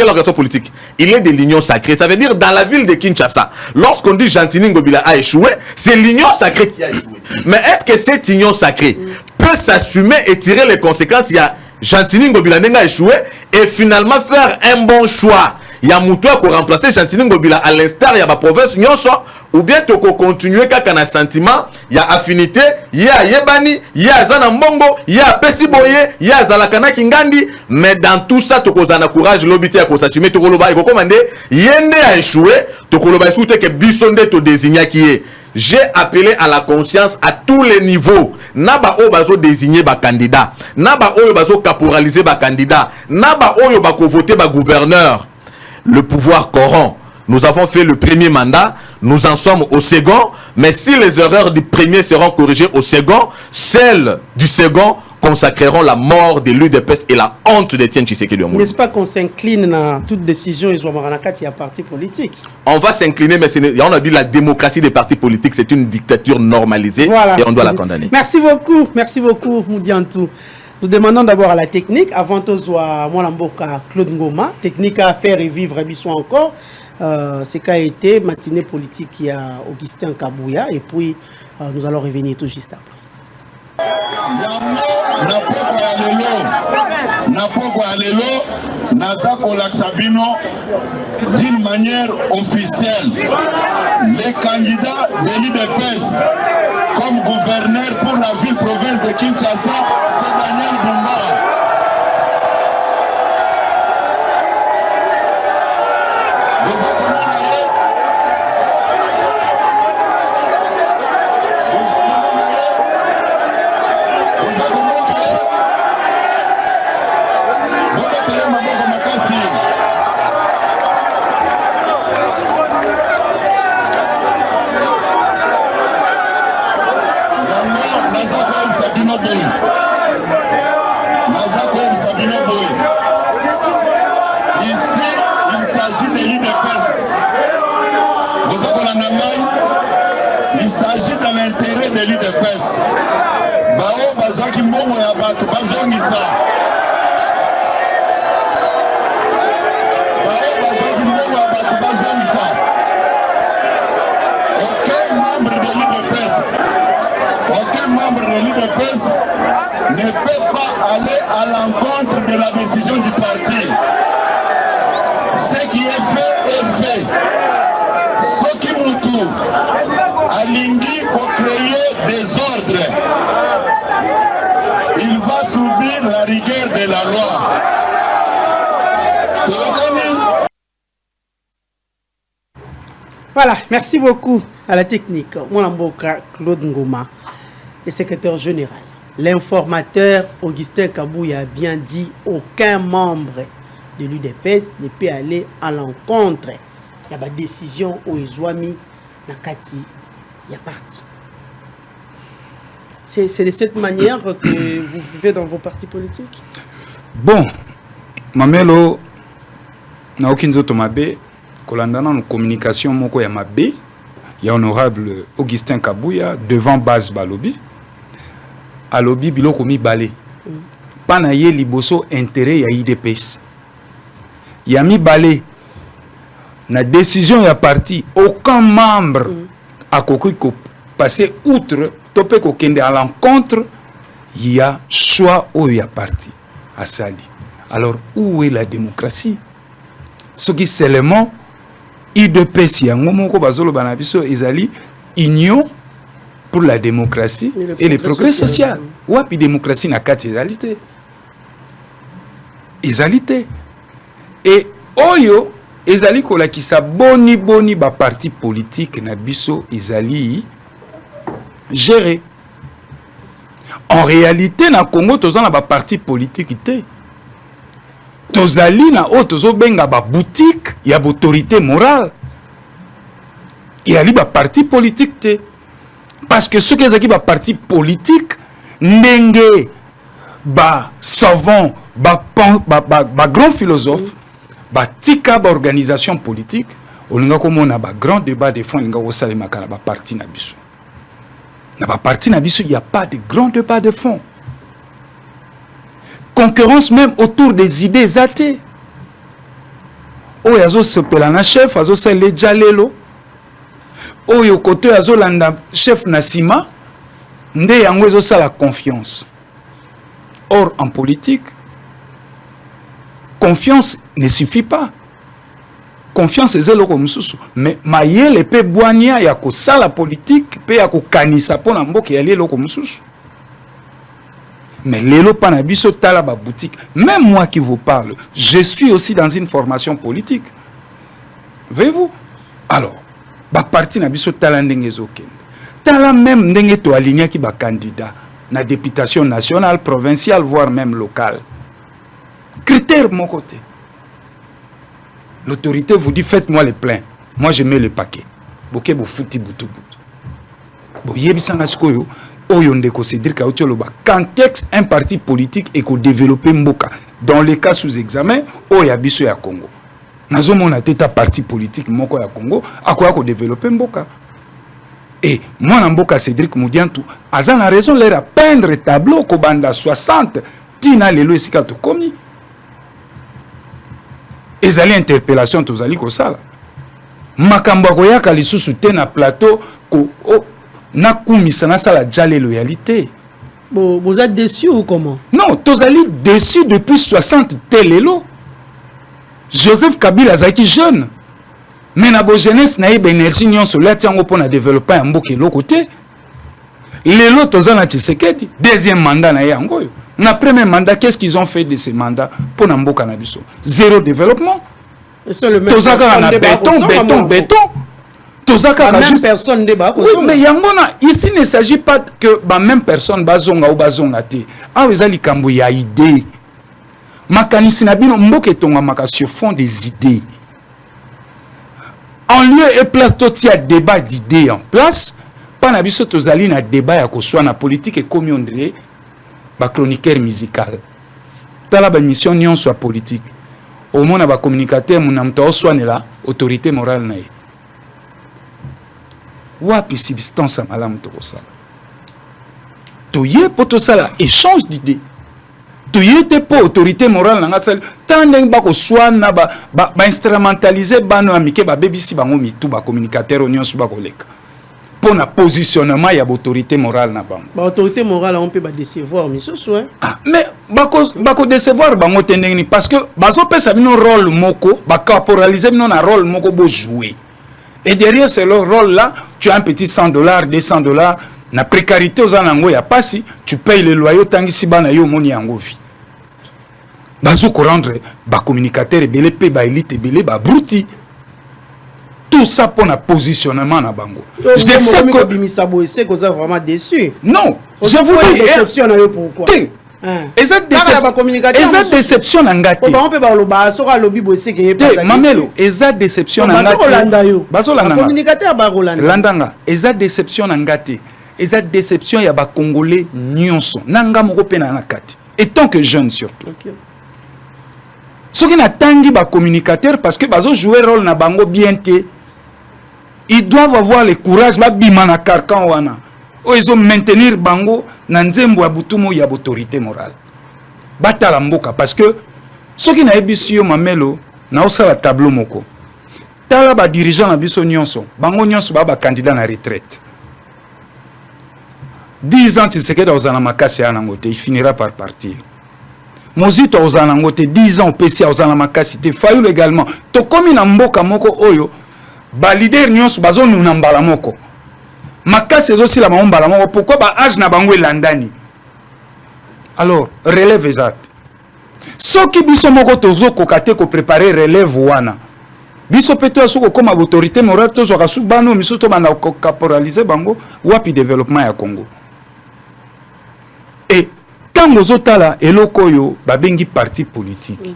organisation politique? Il est de l'Union sacrée. Ça veut dire dans la ville de Kinshasa. Lorsqu'on dit Gentini Ngobila a échoué, c'est l'Union sacrée qui a échoué. Mais est-ce que cette Union sacrée peut s'assumer et tirer les conséquences? Il y a Gentini Ngobila a échoué et finalement faire un bon choix. Il y a Moutoua qui a remplacé Gentini Ngobila à l'instar, il y a ma province Nyonso. Ou bien tu peux continuer quand on a sentiment, il y a affinité, il y a Yebani, il y a Zanambongo, il y a Pesiboye, il y a Zalakana Kingandi, mais dans tout ça, tu as courage, l'obité à s'assumer, tu as commandé, Yende a échoué, tu as souhaité que Bissonde te désigne qui est. J'ai appelé à la conscience à tous les niveaux. Naba o bazo désigner ba candidat, naba o bazo caporaliser ba candidat, naba o bako voter ba gouverneur. Le pouvoir corrompt. Nous avons fait le premier mandat, nous en sommes au second, mais si les erreurs du premier seront corrigées au second, celles du second consacreront la mort de l'UDPS et la honte de Tiens Tshisekedi. N'est-ce pas qu'on s'incline à toute décision et il y a parti politique? On va s'incliner, mais on a dit la démocratie des partis politiques, c'est une dictature normalisée, voilà, et on doit la condamner. Merci beaucoup Moudiantou. Nous demandons d'abord à la technique, avant tout à Moulamboka Claude Ngoma, technique à faire et vivre Bisson encore. C'est qu'a été matinée politique qui a Augustin Kabouya et puis nous allons revenir tout juste après. D'une manière officielle, les candidats de l'UDPS comme gouverneur pour la ville-province de Kinshasa, c'est Daniel Bumba. Il s'agit de l'intérêt de l'UDPS. Bao bazwaki mbongo ya bato bazongisa. Bao bazwaki mbongo ya bato bazongisa. Aucun membre de l'UDPS ne peut pas aller à l'encontre de la décision du parti. Ce qui est fait. Soki Moutou Alingi pour créer des ordres. Il va subir la rigueur de la loi. Voilà, merci beaucoup à la technique. Moulamboka Claude Ngoma, le secrétaire général. L'informateur Augustin Kabouya a bien dit aucun membre de l'UDPS ne peut aller à l'encontre. Il y a des décisions au Izwami, Nakati, il y a parti. C'est de cette manière que vous vivez dans vos partis politiques? Bon, Mamelo, na okinzoto mabe, kolandana en communication moko ya mabe, il y a honorable Augustin Kabouya devant base Balobi. Alobi biloko mi balé. Pana ye liboso intérêt ya IDPS. Ya mi balé. La décision est partie, aucun membre a passé outre, topé kokende à l'encontre, il y a choix où il y a parti à Sali. Alors, où est la démocratie? Ce qui c'est le mot, IDPS, Union pour la démocratie et le progrès social. Ou la démocratie n'a qu'à ezalité. Et oyo ezali kolakisa boni ba parti politique na biso ezali géré. En réalité na Congo tozana ba parti politique te. Tozali na o tozo benga ba boutique ya autorité morale. Il y a ba parti politique te. Parce que ceux qui ont ba parti politique ndenge ba savant ba grand philosophe ba tika ba organisation politique olinga komona ba grand débat de fond linga osalema kana ba parti na biso. Na ba parti na biso, il n'y a pas de grand débat de fond. Concurrence même autour des idées athées. Oyo azo sepela na chef, azo sele jalelo. Oyo kote azo landa chef na sima, nde yango ezo sala confiance. Or en politique, confiance ne suffit pas. Confiance est zélo comme sous. Mais mayele pe boania ya ko sala politique pe ya ko kanisa pona mboke ya lelo comme sous. Mais lelo pana biso tala ba boutique. Même moi qui vous parle, je suis aussi dans une formation politique. Voyez-vous? Alors, ba parti na biso tala ndenge zoken. Tala même ndenge to aligné ki ba candidat na députation nationale, provinciale, voire même locale. Critère mon côté. L'autorité vous dit faites-moi les pleins. Moi je mets le paquet. Boké bo fouti boutou boutou. Bo yebisanga sikoyo oyo ndeko Cédric Aoutioloba. Quand un parti politique et ko développer mboka dans les cas sous examen oya biso ya Congo. Nazo mona teta parti politique moko ya Congo akoya ko développer mboka. Et moi na mboka Cédric Moudiantou azan a raison leur à peindre tableau ko banda 60 tina lelo esika to komi. Ezali interpellation tozali ko sala. Makambo akoyaka lisusu te na plateau ko na kumisa na sala jale loyalité. Vous êtes déçu ou comment? Non, tozali déçu depuis 60 telelo. Joseph Kabila azaki jeune. Mais na bo jeunesse na yeba énergie nyonso lati yango pona développer ya mboka eloko te. Lelo tozana Tshisekedi, deuxième mandat na yango yo. Na premier mandat, qu'est-ce qu'ils ont fait de ces mandats pour Namboka Nabiso? Zéro développement. Tozaka na béton. Tozaka même personne débat. Oui, mais yangona, ici il ne s'agit pas que la même personne bazonga ou bazonga te. Ah, vous avez kambo ya idée. Makanisi na bino mboke tonga maka sur fond des idées. En lieu et place tout y a débat d'idées en place. Pas nabiso tozali na débat ya ko soit na politique et comme on dirait ba chroniqueur musical. Tala ba mission nion soit politique. Au moins ba communicateur mon mto soane la autorité morale na. Wapi substance à malamu to kosala. Toye poto sala échange d'idées. Toye te po autorité morale na ngasal tandeng ba ko soana ba instrumentaliser bano amike ba bebisi bango mitu ba communicateur nion so ba koleka. Pour un positionnement, il y a l'autorité morale. L'autorité morale, on peut décevoir, mais ce soit. Mais, bako décevoir, parce que, bazo peut savoir un rôle moko, caporaliser un rôle moko pour jouer. Et derrière ce rôle-là, tu as un petit $100, $200, na précarité aux anango, il n'y a pas si, tu payes le loyer, tangi si bana yo moni yango vi. Bazo ko rendre, communicateur, belé, ba élite, belé, brouti. Tout ça pour un positionnement na bango. Je sais que c'est que vous êtes vraiment déçu. Non, je vous dis déception pourquoi. Et cette déception ngati. On peut pas le bas sur le lobby c'est que pas. Mamelo, eza déception ngati. Bazolanda. Communicateur ba Rolanda. Landanga, eza déception ngati. Eza déception ya ba congolais nyonso. Nanga moko pena nakati. Et tant que jeune surtout. OK. Ce qui n'a tangi ba communicateur parce que bazo jouer rôle na bango bien té. Ils doivent avoir le courage ba bimana karkan wana. O ils ont maintenir bango na nzembo ya butumo ya autorité morale. Batala mboka parce que ceux qui na ebisi yo mamelo na osala tableau moko. Tala ba dirigeant na biso nyonso, bango nyonso ba candidat na retraite. 10 ans Tshisekedi ozana makasi ya nango te, il finira par partir. Mozito ozana ngote 10 ans PC ozana makasi te, Fayulu également. To komi na mboka moko oyo ba leader nyonso bazo nuna mbala moko. Makasi ezo sila ba mbala moko, pourquoi ba âge na bango elandani? Alors, relève exact. Ce qui biso moko tozo kokate ko préparer relève wana. Biso peto asoko comme autorité morale tozo ka subano miso to bana ko caporaliser bango wapi développement ya Congo. Et quand ozotala eloko yo babengi parti politique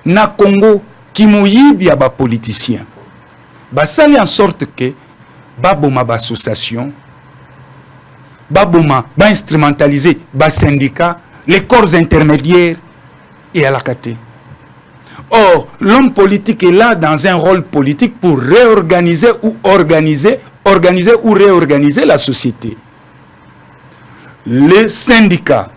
na Congo ki moyibi ya ba politicien. Basali en sorte que baboma ba association baboma ba instrumentaliser ba syndicat les corps intermédiaires et à la KT. Or, l'homme politique est là dans un rôle politique pour réorganiser ou organiser ou réorganiser la société. Les syndicats,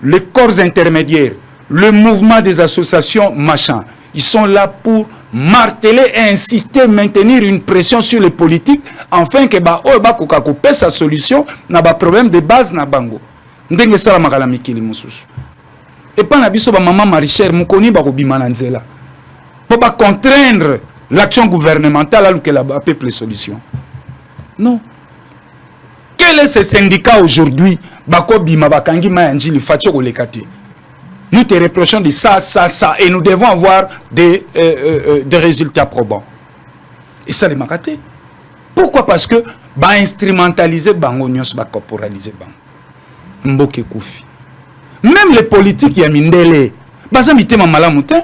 les corps intermédiaires, le mouvement des associations, machin, ils sont là pour marteler et insister, maintenir une pression sur les politiques afin que sa solution n'a pas problème de base na bango. Ndenge sala makala mikili mususu. Et pas na biso ba maman Marichère mukoni ba kobima na nzela. Pour pas contraindre l'action gouvernementale alors que la peuple les solutions. Non. Quel est ce syndicat aujourd'hui? Bako bima bakangi mayanjili facho kolekate. Nous te reprochons de ça et nous devons avoir des résultats probants. Et ça les makaté. Pourquoi? Parce que ba instrumentaliser bango nyos ba corporaliser bango. Mboke koufi. Même les politiques ya mindele baza mitema malamu te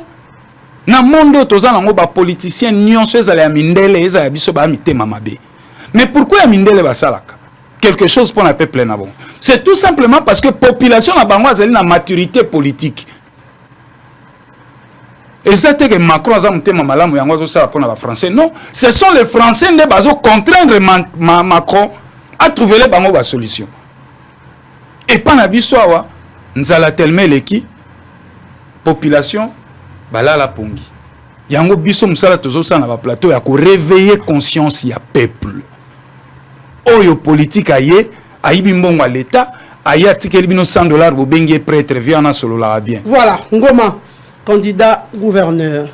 na mondo tozana ngo ba politiciens nyonso ezala ya mindele ezala biso ba mitema mabe. Mais pourquoi ya mindele basalaka quelque chose pour le peuple na bon? C'est tout simplement parce que population na bango azali na maturité politique. Et ça que Macron a mitema malamu yango zo sala pour na ba français. Non, ce sont les français ne bazo contraindre Macron à trouver les bango ba solution. Et pas na biso awa nzala tellement leki population bala la pongi yango biso musala tozo sana ba plateau ya ko réveiller conscience ya peuple oyo politique aye ayibi mbongo l'état aye article bino $100 bo bengi prêtre viana solo la bien. Voilà, Ngoma candidat gouverneur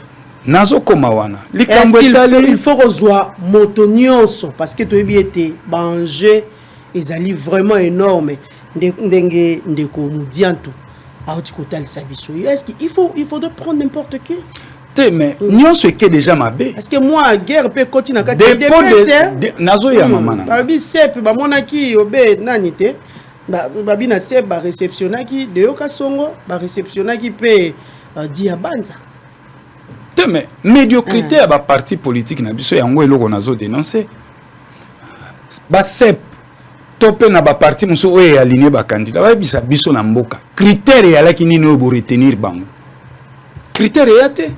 nazo koma wana likambo il faut rezoa motonioso parce que to été danger ezali vraiment énorme. Ndenge ndeko mudiantu aoti kotal sabiso. Est-ce qu'il faudrait prendre n'importe qui? Mais nous ce qui est déjà mabé. Parce que moi guerre peut continuer à nazo ya mama. Babi sep ba monaki obé nanité. Babi na sep ba réceptionnaki de yoka songo ba réceptionnaki pe diabanza. Mais médiocrité à ba parti politique na biso yango eloko nazo dénoncer. Ba sep topé na ba parti muso oye aligné ba candidat ba bisa biso na mboka critère ya la kinini obo retenir bango critère ya te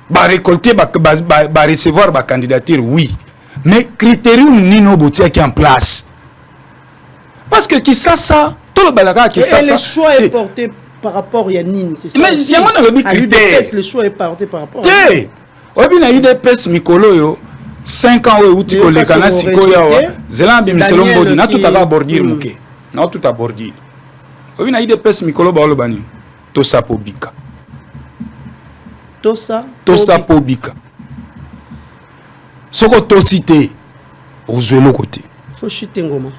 ba récolter ba recevoir ba candidature oui mais critérium nini obo tia qui en place parce que qui ça tout le balaka qui ça le choix est porté par rapport à Nini c'est ça mais il y a mon critère le choix est porté par rapport te obi na IDPS mikolo yo 5 ans où tu les canaux sikoya zelambi miselombo na tout à bordir muke na tout à bordir obi na IDPS mikolo ba olobani tosa pobika tosa pobika soko tosité ozwelo côté faut chiter Ngoma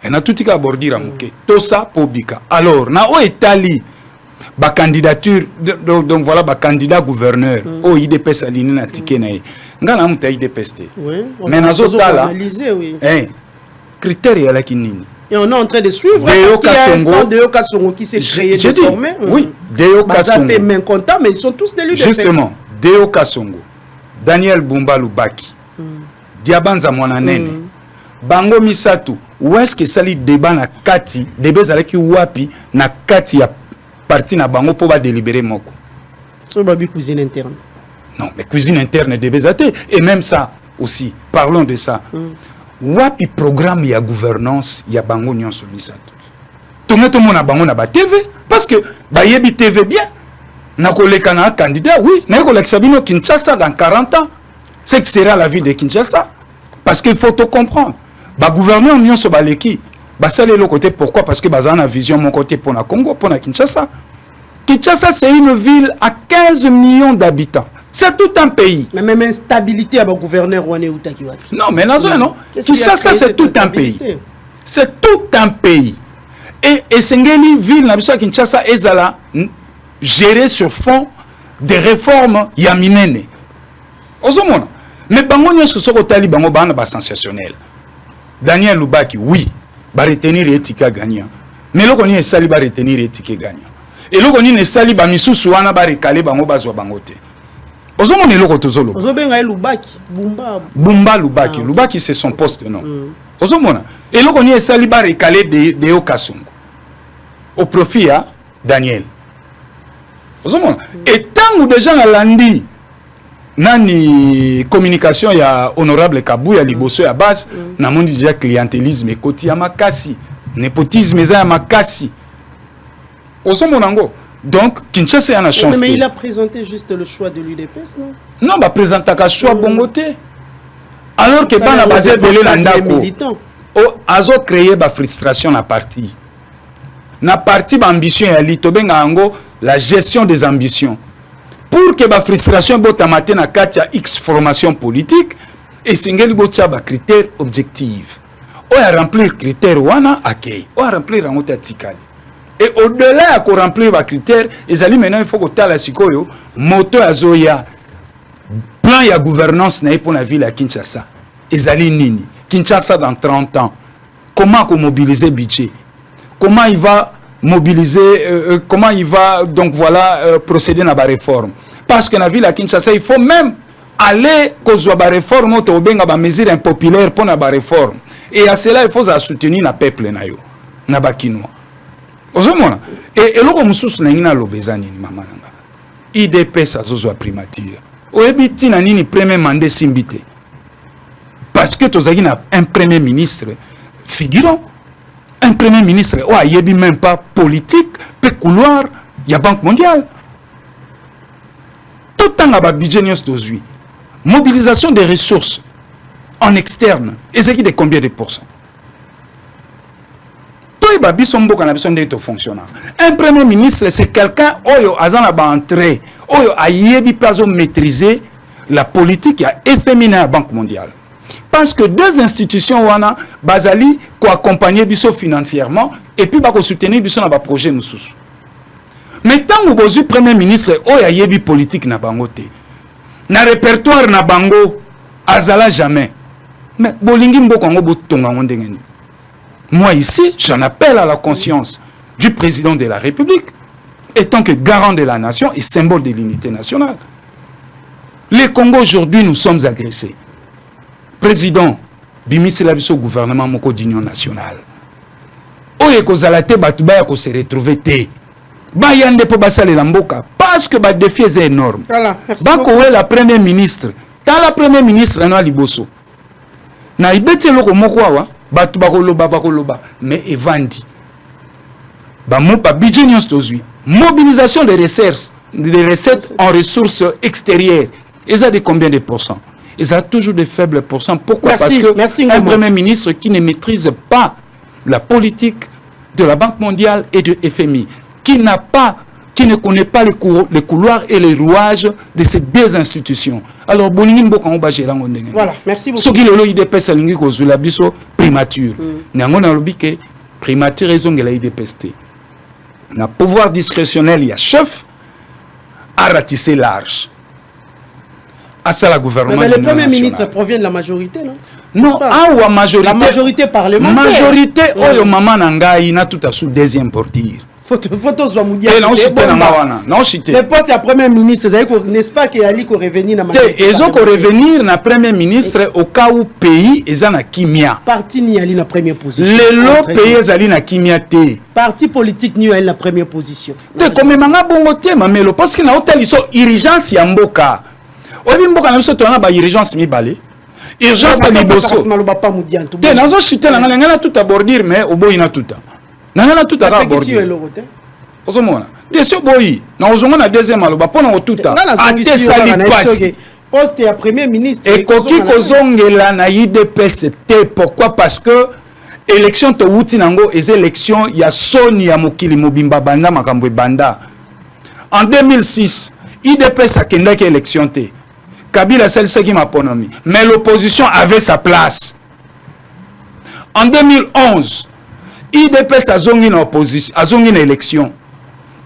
et na tout à bordir muke tosa pobika alors na o etali ba candidature donc voilà ba candidat gouverneur o IDPS aligné na ticket na ngana muta IDPS mais nazo tala oui critère ya la kinini et on est en train de suivre de Yoka Songo qui s'est créé désormais oui de Yoka Songo mais ils sont tous des leaders justement de Yoka Songo Daniel Bumba Lubaki Diabanza Mwananene bango misatu où est-ce que sali débat na kati débat zalaki wapi na kati ya parti na bango pour ba délibérer moko sur babi cuisine interne. Non, mais cuisine interne de Bézaté. Et même ça aussi, parlons de ça. Wapi programme ya gouvernance ya bango nyonso misato. Tout le monde a bango na ba TV parce que ba yebi TV bien. Na koleka na candidat oui, na koleka bino Kinshasa dans 40 ans. C'est que sera la ville de Kinshasa parce qu'il faut tout comprendre. Ba gouverneur nyonso ba leki, ba sale le côté pourquoi parce que bazana na vision mon côté pour na Congo, pour na Kinshasa. Kinshasa c'est une ville à 15 millions d'habitants. C'est tout un pays. La même instabilité à mon gouverneur Wane Utakiwaki. Non, mais non. Kinshasa, c'est tout un pays. C'est tout un pays. Et Sengeli, ville, na biso à Kinshasa, ezala gérée sur fond de réformes yaminene. Ozomona. Mais bango nyonso soko tali bango bana ba sensationnel. Daniel Lubaki, oui, va retenir Etika gagnant. Mais loko ni esali va retenir Etika gagnant. Et loko ni esali ba misusu wana ba recalé bango bazwa bango te. Ozomona loko tozolo. Ozobenga Lubaki, Bumba Lubaki. Ah, Lubaki c'est son poste non. Ozomona. Et loko ni esali ba recalé de Okasungu. Au profit à Daniel. Ozomona. Et tant ou déjà na landi nani communication ya honorable Kabou ya liboso ya base na monde déjà clientélisme et koti ya makasi népotisme eza ya makasi osomonango donc Kinshasa a chance mais il a présenté juste le choix de l'UDPS non non ba présenter ka choix bongoté alors que bana basé belé la ndako o azo créer ba frustration na parti ba ambition ya litobenga ango la gestion des ambitions. Pour que la frustration botamate na katia X formation politique et singeli botia ba critères objectifs. On a remplir critères wana akei. On a remplir en tikali. Et au-delà de remplir les critères, maintenant il faut que la sikoyo moto azoya plan ya gouvernance na pour la ville à Kinshasa. Ezali nini? Kinshasa dans 30 ans. Comment mobiliser budget? Comment il va mobiliser comment il va donc voilà procéder à la réforme? Parce que dans la ville à Kinshasa, il faut même aller causer la réforme ou des mesures impopulaires pour la réforme. Et à cela, il faut soutenir le peuple. Na bakinois. Ozomona. Et loko mususu na ngina lobezani ni mama nanga. IDPS azozo primature. Oebiti na nini premier mandat simbité. Parce que tozaki na un premier ministre figurant. Un premier ministre ou ayebi même pas politique, peut couloir, il y a Banque mondiale. Tout le temps à budget d'aujourd'hui. Mobilisation des ressources en externe. Et c'est qui de combien de pourcents? Tout le monde fonctionnant. Un premier ministre, c'est quelqu'un qui a entré, qui a maîtrisé la politique qui a efféminé la Banque mondiale. Parce que deux institutions wana bazali ko accompagner biso financièrement et puis ba ko soutenir biso na ba projet mususu. Mais tant que bozu premier ministre oya yebi politique na bango te. Na répertoire na bango azala jamais. Mais bolingi mboko ngo botonga ngo ndengeni. Moi ici, j'en appelle à la conscience du président de la République étant que garant de la nation et symbole de l'unité nationale. Le Congo aujourd'hui nous sommes agressés. Président, bimisela biso gouvernement moko d'union nationale. Oye ko zalate batuba ya ko se retrouver te. Ba yande po basale la mboka parce que ba défi est énorme. Voilà, ba ko la premier ministre, ta la premier ministre na liboso. Na ibete loko moko wa batu ba koloba mais evandi. Ba mo ba budget nyos tozui. Mobilisation des recettes en ressources extérieures. Et ça de combien de pourcents? Ils ont toujours des faibles pourcents. Pourquoi? Parce que un premier ministre qui ne maîtrise pas la politique de la Banque mondiale et de FMI, qui ne connaît pas les couloirs et les rouages de ces deux institutions. Alors, voilà, merci beaucoup. Ce qui est l'IDPS, c'est la primature. Nous primature raison de l'IDPS. Le pouvoir discrétionnel, il y a chef à ratisser large. À ça, la gouvernement. Mais le premier ministre provient de la majorité, non? Non, la majorité parlementaire. La majorité, oh, maman nanga, il a tout à sous deuxième portir. Photo Zouamoudia. Non, chité. Le poste de premier ministre, n'est-ce pas qu'il y a revenir dans la majorité? Ils ont revenir dans premier ministre au cas où pays est en kimia. Parti n'y a la première position. Le pays est en kimia té. Parti politique n'y a la première position. Te comme manga bongo té mamelo parce que na hôtel ils sont urgence ya mboka. Obi mboka na biso tona ba urgence mibale. Urgence à liboso. Te nazo chité na ngala tout abordir mais oboyina tout. Nangana tout à aborder. Ozomona. Te so boyi. Na ozonga na deuxième aloba pona otuta. Ate sali passe. Poste ya premier ministre. Et koki kozongela na IDPS te pourquoi? Parce que élection to wuti nango les élections ya soni ya mokili mobimba banda makambo banda. En 2006, IDPS a kendaki élection te. Kabila celle qui m'a ponomi. Mais l'opposition avait sa place. En 2011, IDPS azongi na opposition, azongi na élection.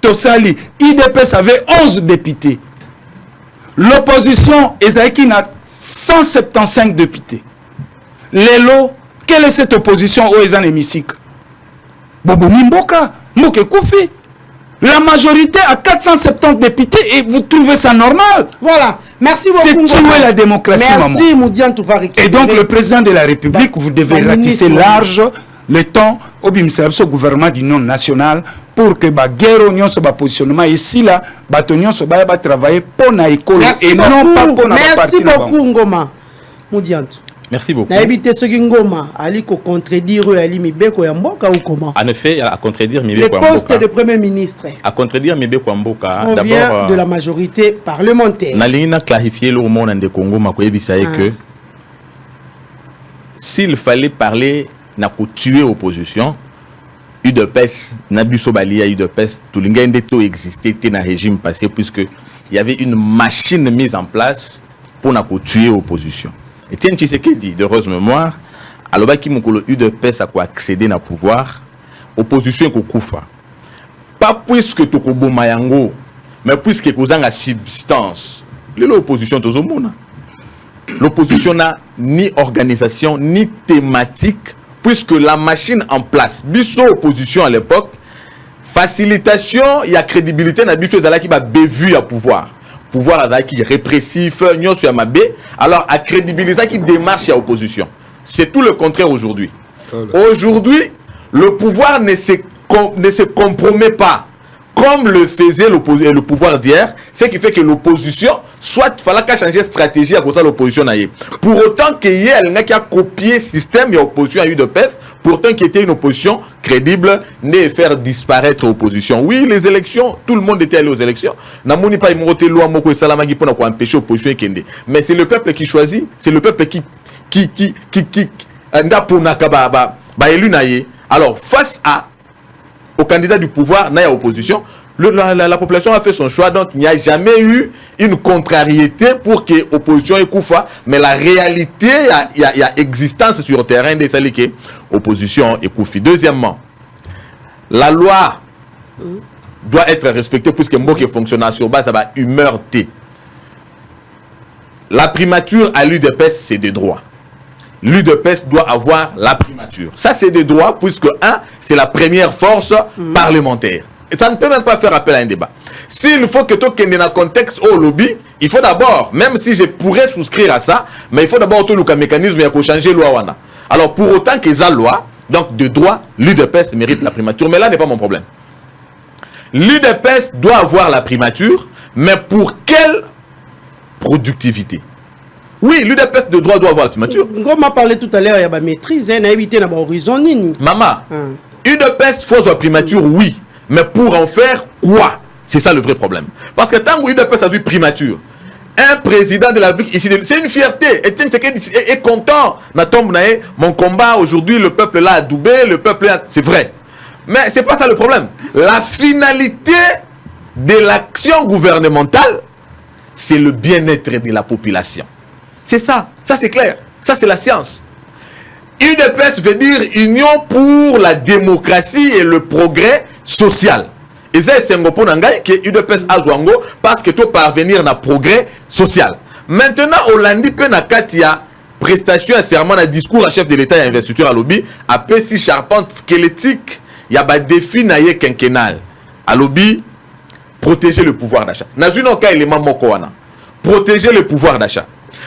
Tosali, IDPS avait 11 députés. L'opposition ezaki na 175 députés. Lelo, quelle est cette opposition au ezan hémicycle? Bobo Mimboka, Mboke Koufi. La majorité a 470 députés et vous trouvez ça normal? Voilà. Merci beaucoup. C'est tuer la démocratie, merci, Moudian Touvari. Et donc, le président de la République, vous devez ratisser large le temps au gouvernement d'union nationale pour que la guerre union soit positionnement ici là, l'union soit travailler pour la école et non pas pour la partie. Merci beaucoup, Ngoma. Moudian. Merci beaucoup. Naibité ce Ngoma, Ali ko contredire Ali Mibeko Yamboka ou comment? En effet, à contredire Mibeko Yamboka. Le poste de premier ministre. À contredire Mibeko Yamboka, d'abord de la majorité parlementaire. Nalina clarifier le monde de Congo makoyebisa que s'il fallait parler na ko tuer opposition, UDPS Nabuso Balia UDPS tout l'ingende to existait dans régime passé puisque il y avait une machine mise en place pour na ko tuer opposition. Etienne Tshisekedi, d'heureuse mémoire, alors qu'il m'a UDPS a quoi accéder au pouvoir, opposition est koufa. Pas puisque tu kobo mayango, mais puisque tu as substance. L'opposition tout le monde. L'opposition n'a ni organisation ni thématique, puisque la machine en place, biso opposition à l'époque, facilitation, il y a crédibilité dans biso qui va bévu à pouvoir. Pouvoir qui répressif, alors à crédibiliser qui démarche à opposition. C'est tout le contraire aujourd'hui. Aujourd'hui, le pouvoir ne se compromet pas comme le faisait le pouvoir d'hier, ce qui fait que l'opposition, soit il fallait changer de stratégie à cause de l'opposition. Pour autant qu'il y ait qui a copié le système, il y a opposition à UDPS, pourtant qui était une opposition crédible, ne faire disparaître l'opposition. Oui, les élections, tout le monde était allé aux élections. Namoni pas imoté loi moko salamagi pour empêcher l'opposition kende. Mais c'est le peuple qui choisit, c'est le peuple qui anda pour nakaba ba élu naie. Alors face au candidat du pouvoir, n'a opposition, la population a fait son choix, donc il n'y a jamais eu une contrariété pour que l'opposition ait koufa, mais la réalité, il y a existence sur le terrain de celle qui opposition est koufi. Deuxièmement, la loi doit être respectée puisque Mboke fonctionne sur base de la humeur T. La primature à l'UDPS, c'est des droits. L'UDPS doit avoir la primature. Ça, c'est des droits, puisque, c'est la première force parlementaire. Et ça ne peut même pas faire appel à un débat. S'il faut que tout dans le contexte au lobby, il faut d'abord, même si je pourrais souscrire à ça, mais il faut d'abord tout le mécanisme pour changer la loi. Alors, pour autant qu'ils aient la loi, donc de droit, l'UDPS mérite la primature. Mais là n'est pas mon problème. L'UDPS doit avoir la primature, mais pour quelle productivité? Oui, l'UDPS de droit doit avoir la primature. Comme on parlé tout à l'heure, il y a la maîtrise, il y a évité l'horizon. Maman, UDPS faut la primature, oui. Mais pour en faire quoi? C'est ça le vrai problème. Parce que tant que l'UDPS a eu primature, un président de la République ici, c'est une fierté. Etienne Tshisekedi est content. Mon combat aujourd'hui, le peuple là a doublé, le peuple là, c'est vrai. Mais c'est pas ça le problème. La finalité de l'action gouvernementale, c'est le bien-être de la population. C'est ça c'est clair, ça c'est la science. UDPS veut dire Union pour la démocratie et le progrès social. Et ça c'est un peu que UDPS a joué parce que tu peux parvenir à progrès social. Maintenant, Hollandi peut na katia prestation à serment à discours à chef de l'État et investiture à lobby à si charpente squelettique, il y a un défi naïe quinquennal. À lobby, protéger le pouvoir d'achat. Dans un cas élément mokoana. Protéger le pouvoir d'achat.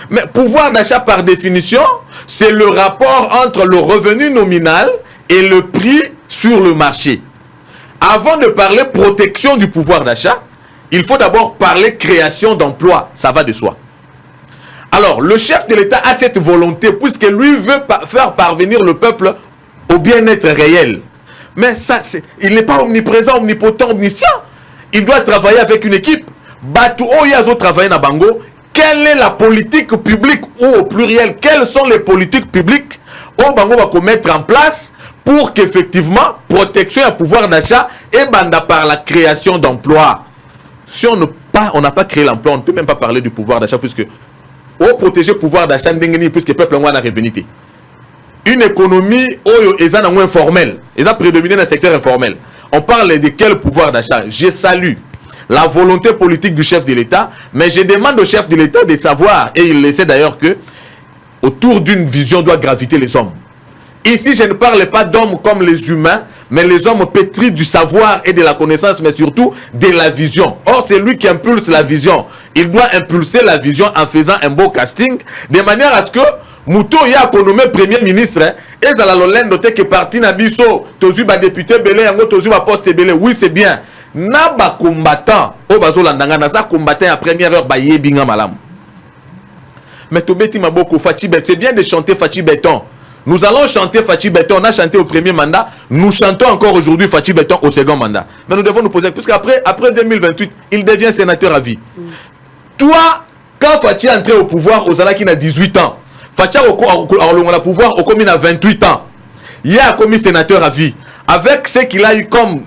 Mais pouvoir d'achat par définition, c'est le rapport entre le revenu nominal et le prix sur le marché. Avant de parler protection du pouvoir d'achat, il faut d'abord parler création d'emplois. Ça va de soi. Alors, le chef de l'État a cette volonté puisque lui veut faire parvenir le peuple au bien-être réel. Mais ça, il n'est pas omniprésent, omnipotent, omniscient. Il doit travailler avec une équipe. Batu Oyazo travaille na Bango. Quelle est la politique publique ou au pluriel, quelles sont les politiques publiques au Bango va mettre en place pour qu'effectivement, protection et pouvoir d'achat et banda par la création d'emplois. Si on n'a pas créé l'emploi, on ne peut même pas parler du pouvoir d'achat puisque au protéger le pouvoir d'achat, puisque le peuple a revenu. une économie informelle, ils ont prédominé dans le secteur informel. On parle de quel pouvoir d'achat? Je salue la volonté politique du chef de l'État, mais je demande au chef de l'État de savoir, et il le sait d'ailleurs, que autour d'une vision doit graviter les hommes. Ici, je ne parle pas d'hommes comme les humains, mais les hommes pétris du savoir et de la connaissance, mais surtout de la vision. Or, c'est lui qui impulse la vision. Il doit impulser la vision en faisant un beau casting, de manière à ce que Mouto ya nommé premier ministre, et dans la Lolendo que parti na biso, tozu ba député belé, yango tozu ba poste belé. Oui, c'est bien. Na ba combattant, o bazo landanga na sa combattant à première heure ba yebinga malam. Mais Tobeti Maboko Fachi Beton, c'est bien de chanter Fachi Beton. Nous allons chanter Fachi Beton, on a chanté au premier mandat, nous chantons encore aujourd'hui Fachi Beton au second mandat. Mais nous devons nous poser, puisqu'après après 2028, il devient sénateur à vie. Toi, quand Fachi est entré au pouvoir, aux Alaki a 18 ans, Fachi a le pouvoir au commis à 28 ans. Il a commis sénateur à vie. Avec ce qu'il a eu comme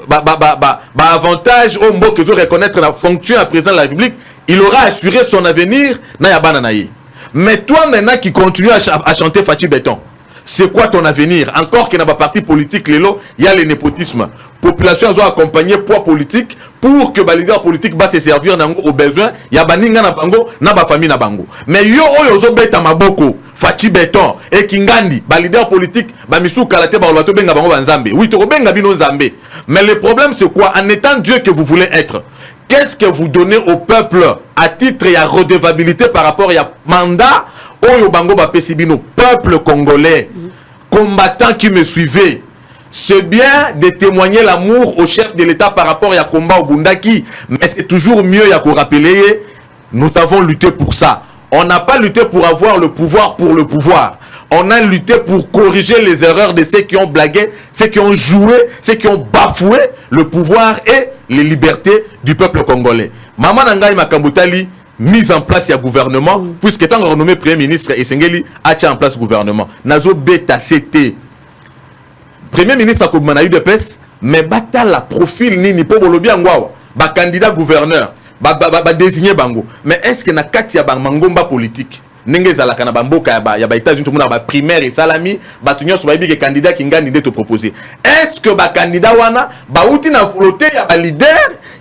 avantage au mot que je reconnaître la fonction à président de la République, il aura assuré son avenir na yabana naïe. Mais toi maintenant qui continue à chanter Fachi Beton, c'est quoi ton avenir? Encore qu'il n'y a pas parti politique, il y a le népotisme. Population a accompagné poids politique pour que les leaders politiques va se servir aux besoins. Il y a baninga na bango, na ba famille na bango. Mais yo oyo beta maboko, Fachi Beton et Kingandi, ba leader politique, ba misu kalate ba olato benga bango banzambe. Oui, to benga bino nzambe. Mais le problème c'est quoi? En étant Dieu que vous voulez être, qu'est-ce que vous donnez au peuple à titre et à redevabilité par rapport à mandat? Oyo bango ba pesibino, peuple congolais, combattants qui me suivaient. C'est bien de témoigner l'amour au chef de l'État par rapport à combat au Bundaki, mais c'est toujours mieux à rappeler, nous avons lutté pour ça. On n'a pas lutté pour avoir le pouvoir pour le pouvoir. On a lutté pour corriger les erreurs de ceux qui ont blagué, ceux qui ont joué, ceux qui ont bafoué le pouvoir et les libertés du peuple congolais. Maman Nangai Makambutali, mise en place il gouvernement, puisque tant renommé premier ministre et Sengeli a mis en place le gouvernement. Nazo Beta CT. Premier ministre a eu de pes, mais bata la profil ni pour bolobi angwa ba candidat gouverneur ba désigné bango. Mais est-ce que na kati ya mangomba politique nenge za la kana bamboka ya ba États-Unis tout le monde ba primaire et salami ba tunyo so ba bi candidat qui ngani te proposer. Est-ce que ba candidat wana ba outi na flotter ya ba leader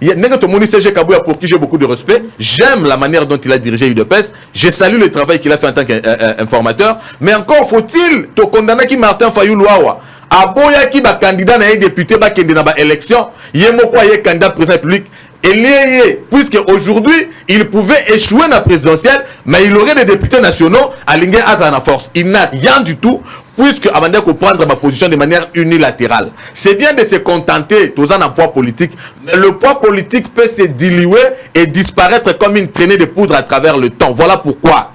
nenge to moni CG Kabouya pour qui j'ai beaucoup de respect. J'aime la manière dont il a dirigé UDPS. Je salue le travail qu'il a fait en tant qu'informateur, mais encore faut-il te condamner qui Martin Fayulu Awa aboya ki ba candidat na député ba kende na ba élection yemo kwa ye candidat président public et puisque aujourd'hui il pouvait échouer dans la présidentielle, mais il aurait des députés nationaux à l'ingé Azana Force. Il n'a rien du tout, puisque avant de prendre ma position de manière unilatérale. C'est bien de se contenter tous en poids politique, mais le poids politique peut se diluer et disparaître comme une traînée de poudre à travers le temps. Voilà pourquoi.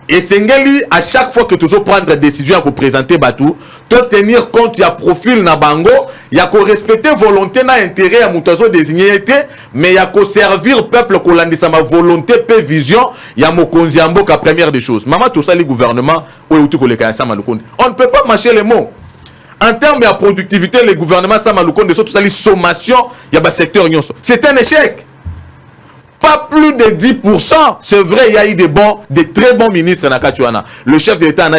Et Sengeli, à chaque fois que tu dois prendre des décisions pour présenter Batou, tu dois tenir compte, il y a profil na bango, il y a qu'on respecter volonté na intérêt à moutazo désigné, mais il y a qu'on servir peuple qu'on l'a dit ça ma volonté, peu vision, il y a mon konziambo qu'à première des choses. Maman, tout ça, les gouvernements, on ne peut pas mâcher les mots. En termes de productivité, les gouvernements, ça m'a tout ça, les sommations, il y a un secteur, c'est un échec. Pas plus de 10%. C'est vrai, il y a eu des très bons ministres dans Katuana. Le chef de l'État en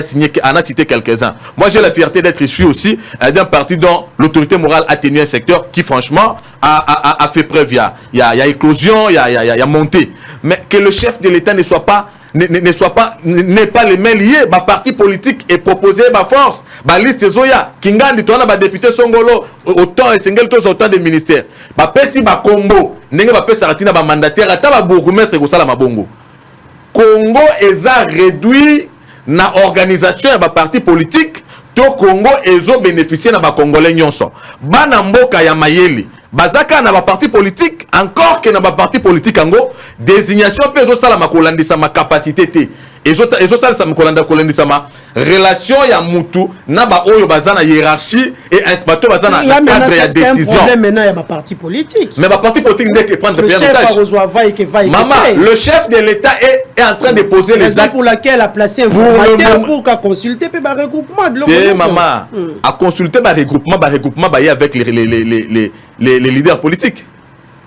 a cité quelques-uns. Moi, j'ai la fierté d'être issu aussi d'un parti dont l'autorité morale a tenu un secteur qui, franchement, a fait preuve. Il y a éclosion, il y a montée. Mais que le chef de l'État n'est pas les mains liées, ma parti politique est proposé ma force, ma liste Zoya, Kingandi, toi, ma député Songolo, autant et single tous autant de ministères. Ma pesi ma combo, n'est pas pesi saratina ma mandataire, à ta bourgmestre et ma bongo. Congo est réduit na organisation et ma parti politique, to Congo est bénéficié na ma congolais nyonso. Banamboka ya mayeli. Bazaka na ba parti politique, encore que na ba parti politique ango, désignation pe zo sala makolandisa ma capacité te. Ezo sala sa makolandisa ma relation ya mutu na ba oyo bazana hiérarchie et inspecteur bazana cadre ya décision. C'est un problème maintenant ya ba parti politique. Mais ba parti politique n'est que prendre bien en maman, le chef de l'État est en train de poser les actes pour laquelle a placé un formateur pour qu'à consulter pe ba regroupement de l'organisation. Maman, à consulter ba regroupement ba y avec les leaders politiques.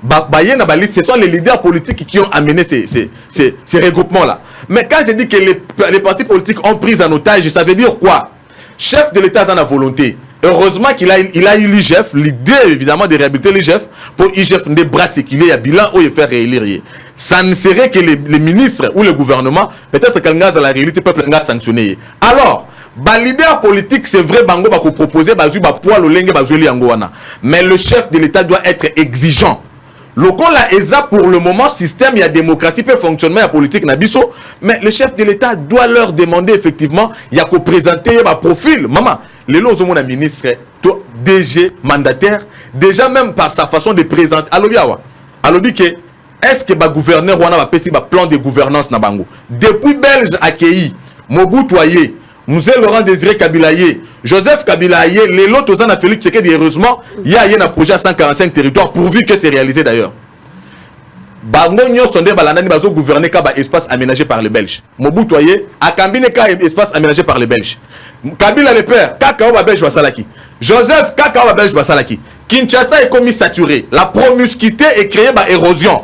Ce sont les leaders politiques qui ont amené ces regroupements-là. Mais quand je dis que les partis politiques ont pris en otage, ça veut dire quoi? chef de l'État a la volonté. Heureusement qu'il a eu l'IGF, l'idée évidemment de réhabiliter l'IGF pour IGF des bras séculés, il y a bilan où il fait réélire. Ça ne serait que les ministres ou le gouvernement, peut-être qu'un gaz à la réalité peut un gaz sanctionné. Alors, bah, leader politique, c'est vrai, bango va proposer, bah, poil au lenge, bah, mais le chef de l'État doit être exigeant. Le cas là, ESA pour le moment, système, il y a démocratie, peut fonctionnement, il y a politique, nabiso, mais le chef de l'État doit leur demander effectivement, il y a qu'à présenter un profil. Maman, les lots au ministre, DG, mandataire, déjà même par sa façon de présenter. Alors, dit que, est-ce que le gouverneur ou un plan de gouvernance na bango? Depuis Belge accueilli, Mobutu Aye, Moussé Laurent Désiré Kabila Aye, Joseph Kabila Aye, les lots aux a Félix Tshisekedi, heureusement, il y a un projet à 145 territoires, pourvu que c'est réalisé d'ailleurs. Bango nyo sonde balanani bazo gouverner ka ba espace aménagé par les Belges. Mobutu Aye a combine ka espace aménagé par les Belges. Kabila le père, Kakao ba Belge basalaki. Joseph Kakao ba Belge basalaki. Kinshasa est commis saturé. La promiscuité est créée par érosion.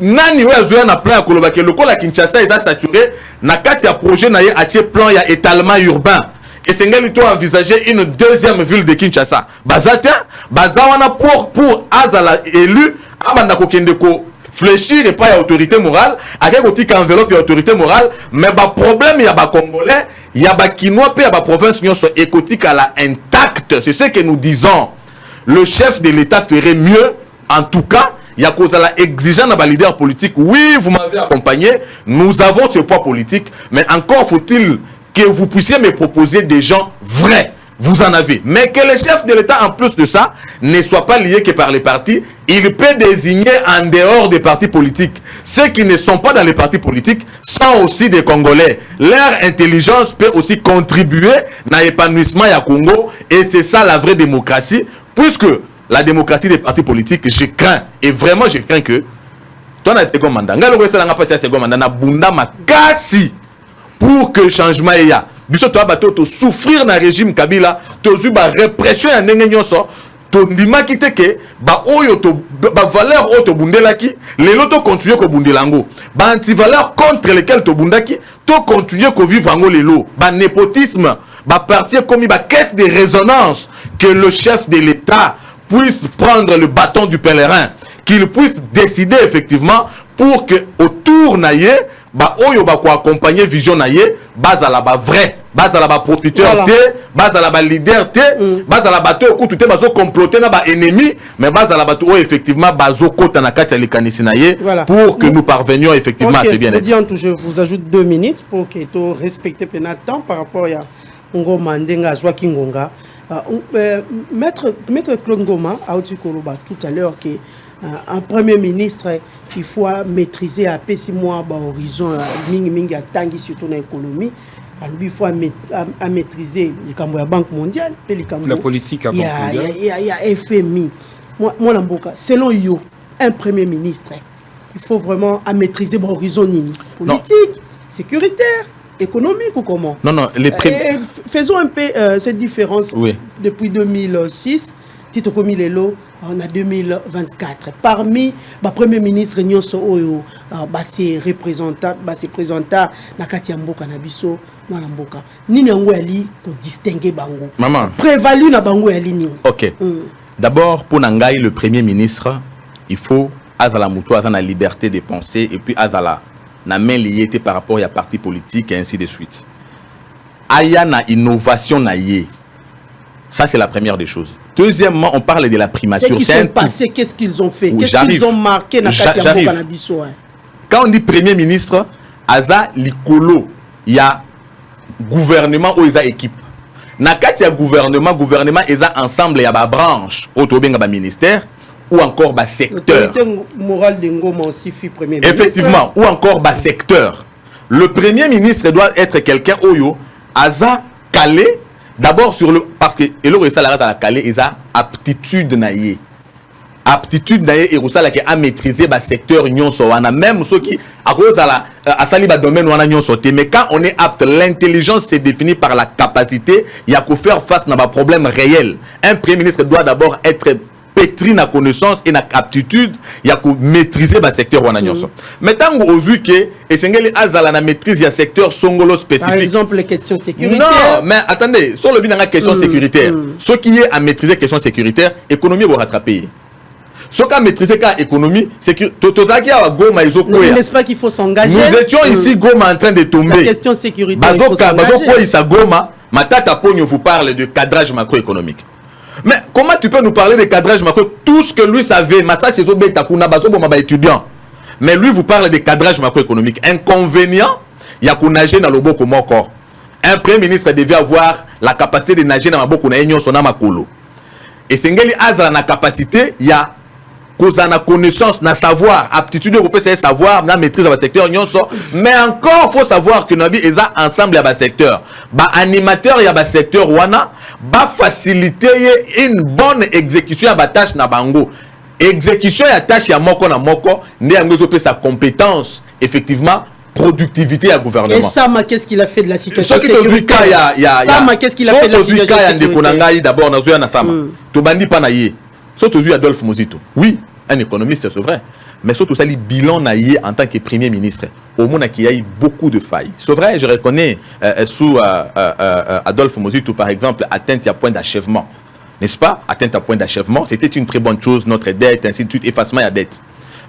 Nani we azoya na plan ya koloba ke lokola Kinshasa est saturé, na kati ya projet na ye atie plan ya étalement urbain. Et c'est ngeli envisager une deuxième ville de Kinshasa. Bazata, bazawana pour azala élu, amana kokende ko fléchir et pas y a autorité morale, avec aussi qu'enveloppe y a autorité morale, mais bah problème y a bah congolais, y a bah quinois, y a bah province qui sont écotique à la intacte. C'est ce que nous disons. Le chef de l'État ferait mieux, en tout cas, il y a cause à la exigeant dans les leaders politiques. Oui, vous m'avez accompagné, nous avons ce poids politique, mais encore faut-il que vous puissiez me proposer des gens vrais. Vous en avez. Mais que le chef de l'État, en plus de ça, ne soit pas lié que par les partis, il peut désigner en dehors des partis politiques. Ceux qui ne sont pas dans les partis politiques sont aussi des Congolais. Leur intelligence peut aussi contribuer à l'épanouissement du Congo. Et c'est ça la vraie démocratie. Puisque la démocratie des partis politiques, je crains. Et vraiment, je crains que... Toi, tu as second mandat. Pour que le changement y a. Biso to abato to souffrir na régime Kabila, to zuba répression ya ndenge nyonso, to ndima kiteke ba oyo to ba valeur oyo to bundelaki, lelo to continuer ko bundelango. Ba anti valeur contre lesquelles to bundaki, to continuer ko vivre ngo lelo. Ba népotisme, ba partir comme ba caisse de résonance que le chef de l'État puisse prendre le bâton du pèlerin, qu'il puisse décider effectivement pour que autour naie ba oyo ba ko accompagner vision naie base à la ba vrai base à la ba profiteur té base à la ba leader té base à la bateau ko tout bazo comploter na ba ennemi mais base à la bateau effectivement bazo kota na kati ya likanisi naie pour que nous parvenions effectivement à ce bien-être. Je vous ajoute 2 minutes pour que tu respectes le temps par rapport à Ngoma Ndenga Zwaki Ngonga. Maître Claude Ngoma a dit tout à l'heure que un premier ministre, il faut maîtriser à 6 mois l'horizon, surtout dans l'économie. Il faut maîtriser la Banque mondiale, la politique à Banque mondiale. Il y a FMI. Moi, selon vous, un premier ministre, il faut vraiment maîtriser l'horizon politique, sécuritaire, économique ou comment? Non, faisons un peu cette différence depuis 2006. Tito Komi Lelo, on a 2024. Parmi les premiers ministres, c'est représentant, Nakati Mboka Nabiso, Mboka. Nini Angwali pour distinguer Bango. Maman. Prévalu na Bango Yali. Ok. D'abord, pour Nangai, le premier ministre, il faut avoir la moutou, avoir la liberté de penser et puis avoir la main liée par rapport à parti politique et ainsi de suite. Aya na innovation na yé. Ça, c'est la première des choses. Deuxièmement, on parle de la primature. Ce qui sont passés, qu'est-ce qu'ils ont fait? Qu'est-ce qu'ils ont marqué dans J'arrive. Quand on dit Premier ministre, Aza Likolo, il y a gouvernement ou il y a équipe. Quand il y a gouvernement, il y a ensemble, il y a branche, il ministère, ou encore secteur. Moral de Ngoma aussi fit Premier ministre. Effectivement, ou encore secteur. Le Premier ministre doit être quelqu'un où Aza calé. D'abord sur le parce que elo resala à la calé ils a aptitude naie et resala qui a maîtrisé ba secteur nyonso wana même ceux qui à cause à sali ba domaine wana nyonso té mais quand on est apte l'intelligence c'est défini par la capacité il y a qu'à faire face à ba problème réel. Un premier ministre doit d'abord être pétri na connaissance et na aptitude ya maîtriser ba secteur wana nyonso. Mais tant au vu que esengeli azala na maîtrise ya secteur songolo spécifique. Par exemple les questions sécuritaires. Non, mais attendez, sur le bien question sécuritaire. Ce qui est à maîtriser question sécuritaire, économie va rattraper. Ce qui a maîtrisé la économie, c'est que n'est-ce pas qu'il faut s'engager? Nous étions ici Goma en train de tomber. La question sécuritaire. Matata Pogno vous parle de cadrage macroéconomique. Mais comment tu peux nous parler de cadrage macroéconomique? Tout ce que lui savait, étudiant. Mais lui vous parle de cadrage macroéconomique. Inconvénient, il y a qu'on nager dans le boko moko. Un premier ministre devait avoir la capacité de nager dans le boko na enyo sona makolo. Et Sengeli Azra na capacité, il y a cause na connaissance, na savoir, aptitude européenne, c'est savoir, na maîtrise dans le secteur nyonso. Mais encore faut savoir que nabi eza ensemble ya ba secteur. Ba animateur ya ba secteur wana ba faciliter une bonne exécution ya ba tâche na bango. Exécution ya tâche ya moko na moko, ne yango pe sa compétence effectivement productivité à gouvernement. Et Sama, qu'est-ce qu'il a fait de la situation sécuritaire? Sama, qu'est-ce qu'il a fait de la situation sécuritaire? D'abord, on a Sama. Tu bandi pas naïe. Surtout Adolphe Mozito. Oui, un économiste, c'est vrai. Mais surtout ça, le bilan naïe en tant que premier ministre. Au monde qui a eu beaucoup de failles. C'est vrai, je reconnais sous Adolphe Mozito, par exemple, atteinte à point d'achèvement. N'est-ce pas? Atteinte à point d'achèvement, c'était une très bonne chose, notre dette, ainsi de suite, effacement à dette.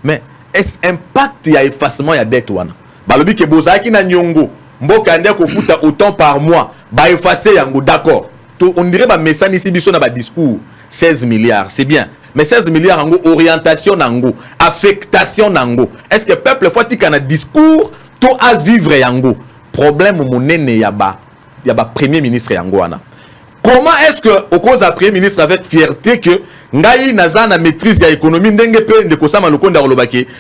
Mais est-ce impact il y a effacement à dette wana? Balobi ke bozaki na nyongo mboka ndé ko futa autant par mois ba effacer yango d'accord. On dirait ba message ici biso na ba discours 16 milliards, c'est bien. Mais 16 milliards yango orientation nango, affectation nango. Est-ce que peuple faut tika na discours to à vivre yango? Problème monene ya ba premier ministre yango wana. Comment est-ce que au cause à premier ministre avec fierté que Ngaï Nazana maîtrise la économie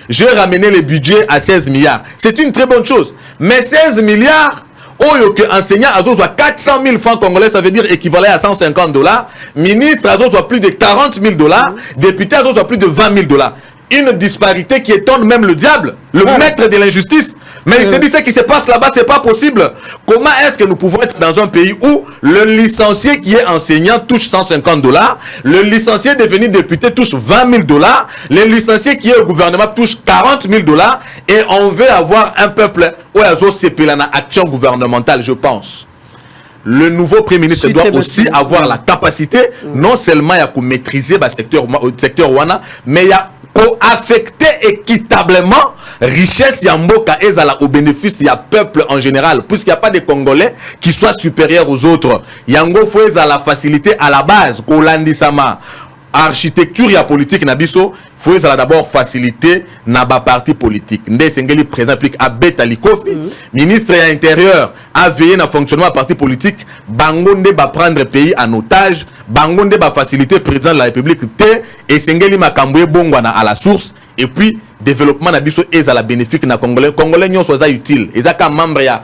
j'ai ramené le budget à 16 milliards. C'est une très bonne chose. Mais 16 milliards, oh que enseignant à 400 000 francs congolais, ça veut dire équivalent à 150 $. Ministre à plus de 40 000 $. Député à plus de 20 000 $. Une disparité qui étonne même le diable, le maître de l'injustice. Mais il se dit ce qui se passe là-bas, c'est pas possible. Comment est-ce que nous pouvons être dans un pays où le licencié qui est enseignant touche 150 $, le licencié devenu député touche 20 000 $, le licencié qui est au gouvernement touche 40 000 $, et on veut avoir un peuple où il y a une action gouvernementale, je pense. Le nouveau Premier ministre doit aussi avoir la capacité, non seulement à maîtriser le secteur wana, mais à affecter équitablement richesse yamboka ezala au bénéfice ya peuple en général, puisqu'il n'y a pas de Congolais qui soient supérieurs aux autres. Yango faut la facilité à la base, kolandisama architecture ya politique nabiso, faut d'abord faciliter na ba parti politique. Nde sengeli président applique à Beta Likofi, ministre de l'Intérieur a veillé na fonctionnement parti politique, bangonde ba prendre pays en otage, bangonde ba faciliter président de la République té et sengeli makambwe bongwana à la source, et puis développement na biso ezala bénéfique na congolais nyonso za utile ezaka membre ya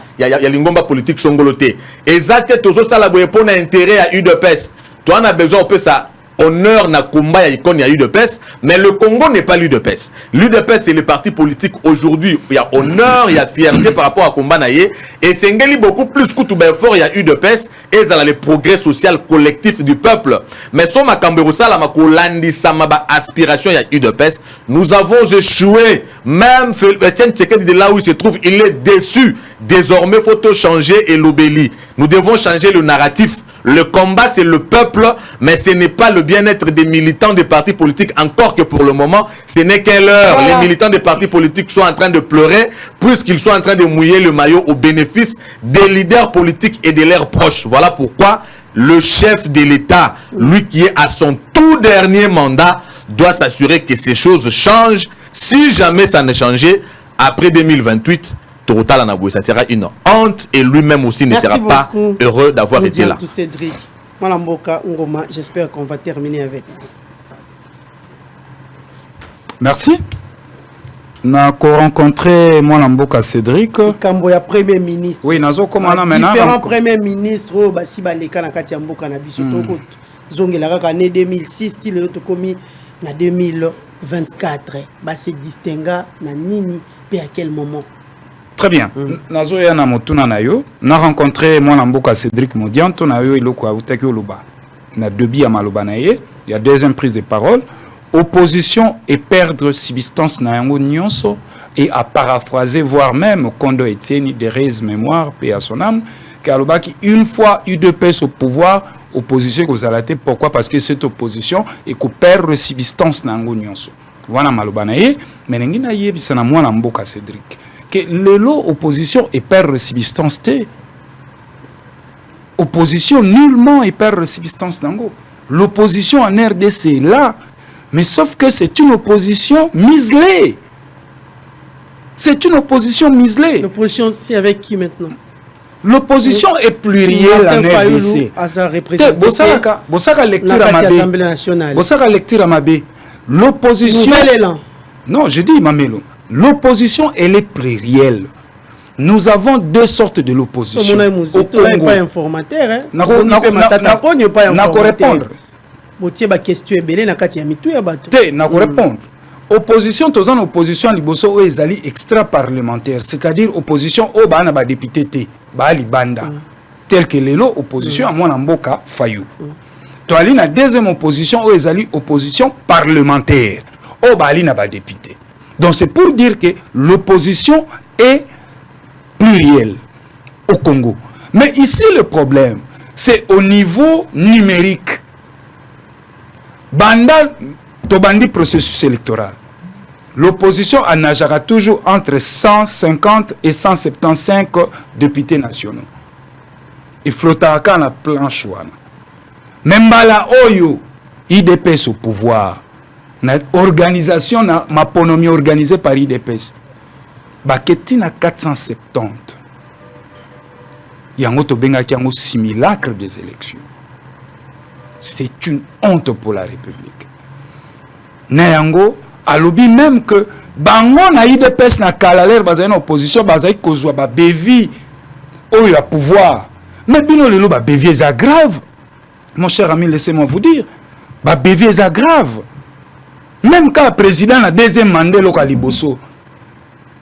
lingomba politique songoloté ezate tozo sala boye pona intérêt à UDPS. Toi on a besoin on peut ça honneur na combat ya icône ya UDPS, mais le Congo n'est pas l'UDPS. L'UDPS c'est le parti politique aujourd'hui, il y a honneur, il y a fierté par rapport à combat naie, et sengeli beaucoup plus kutu ba fort il y a UDPS et ça le progrès social collectif du peuple. Mais son makambero sala makolandi sama ba aspiration ya UDPS, nous avons échoué. Même Etienne Tshisekedi de là où il se trouve, il est déçu. Désormais faut changer et l'obéli. Nous devons changer le narratif. Le combat, c'est le peuple, mais ce n'est pas le bien-être des militants des partis politiques. Encore que pour le moment, ce n'est qu'un leurre. Les militants des partis politiques sont en train de pleurer, puisqu'ils sont en train de mouiller le maillot au bénéfice des leaders politiques et de leurs proches. Voilà pourquoi le chef de l'État, lui qui est à son tout dernier mandat, doit s'assurer que ces choses changent. Si jamais ça ne changeait, après 2028, ça sera une honte et lui-même aussi ne sera pas heureux d'avoir été là. Cédric. Malamboka Ngoma, j'espère qu'on va terminer avec. Merci. Nous avons rencontré Malamboka Cédric. Kamboya Premier ministre. Oui, nous avons commencé différents premiers ministres. Basi baleka na kati mboka na biso toko zongelaka ka année 2006 til to komi na 2024. Basi distinga na nini et à quel moment? Très bien. Nazo ya na motuna na yo. Na rencontré Malamboka Cédric Modianto na yo iloko autaki oluba. Na debi ya maloba na ye. il y a deuxième prise de parole, opposition et perdre substance na yango nyonso, et à paraphraser, voire même Kondo Etienne, Derez mémoire, paix à son âme, car une fois UDPS au pouvoir, opposition que vous pourquoi? Parce que cette opposition est qu'on perd la substance na yango nyonso. Voilà maloba na ye, mais nengi na ye bisana mwana mboka Cédric. Que le lot opposition et perd la substance te. Opposition nullement et perd la substance nango. L'opposition en RDC est là, mais sauf que c'est une opposition muselée. C'est une opposition muselée. L'opposition, c'est avec qui maintenant? L'opposition est plurielle en RDC. Bosaka lecture à Mabé. Bosaka lecture à Mabé. L'opposition. Nouvel élan. Non, je dis Mamelo. L'opposition, elle est plurielle. Nous avons deux sortes de l'opposition. Au Congo. Pas informateur. Hein? N'a répondre. N'a répondre. Opposition, tous en opposition à l'Iboso ezali extra-parlementaire, c'est-à-dire opposition au bana ba député te, ba libanda, tel que l'élo opposition à moi Mboka Fayou. To ali na deuxième opposition au ezali opposition parlementaire, au ba ali na ba député. Donc c'est pour dire que l'opposition est plurielle au Congo. Mais ici le problème, c'est au niveau numérique. Banda Tobandi processus électoral. L'opposition en nagera toujours entre 150 et 175 députés nationaux. Il flottera quand la planche. Même la Oyo, IDPS au pouvoir. Organisation, ma ponomie organisée par IDPS. Baketi na 470. Yango tobenga ki yango simulacre des élections. C'est une honte pour la République. Nayango alobi même que bango na IDPS na kalaler bazali na opposition bazali kozwa ba bevi oyo ya pouvoir mais bino lelo ba bevi est grave. Mon cher ami, laissez-moi vous dire, ba bevi est grave. Même quand le président na deuxième mandat loka liboso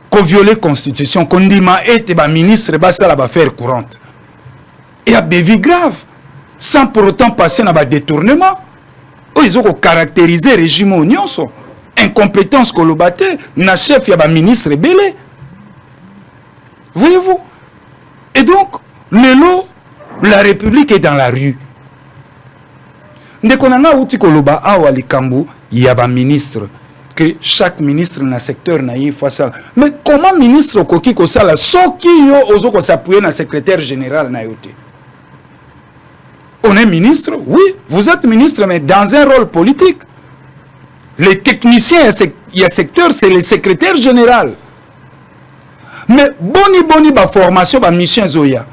ko violer constitution ko ndima ete ba ministre ba sala ba faire courante et a bevi grave sans pour autant passer na ba détournement. Ils ont caractérisé le régime union, incompétence kolobate, na chef ya ba ministre belé. Voyez-vous? Et donc, la République est dans la rue. Ndekonanga uti koloba awa likambu ya ba ministre que chaque ministre na secteur na yi face. Mais comment ministre koki ko sala soki yo ozo ko s'appuyer na secrétaire général na yote? On est ministre, oui, vous êtes ministre, mais dans un rôle politique. Les techniciens, il y a secteur, c'est le secrétaire général. Mais boni ba formation, ba mission zoya.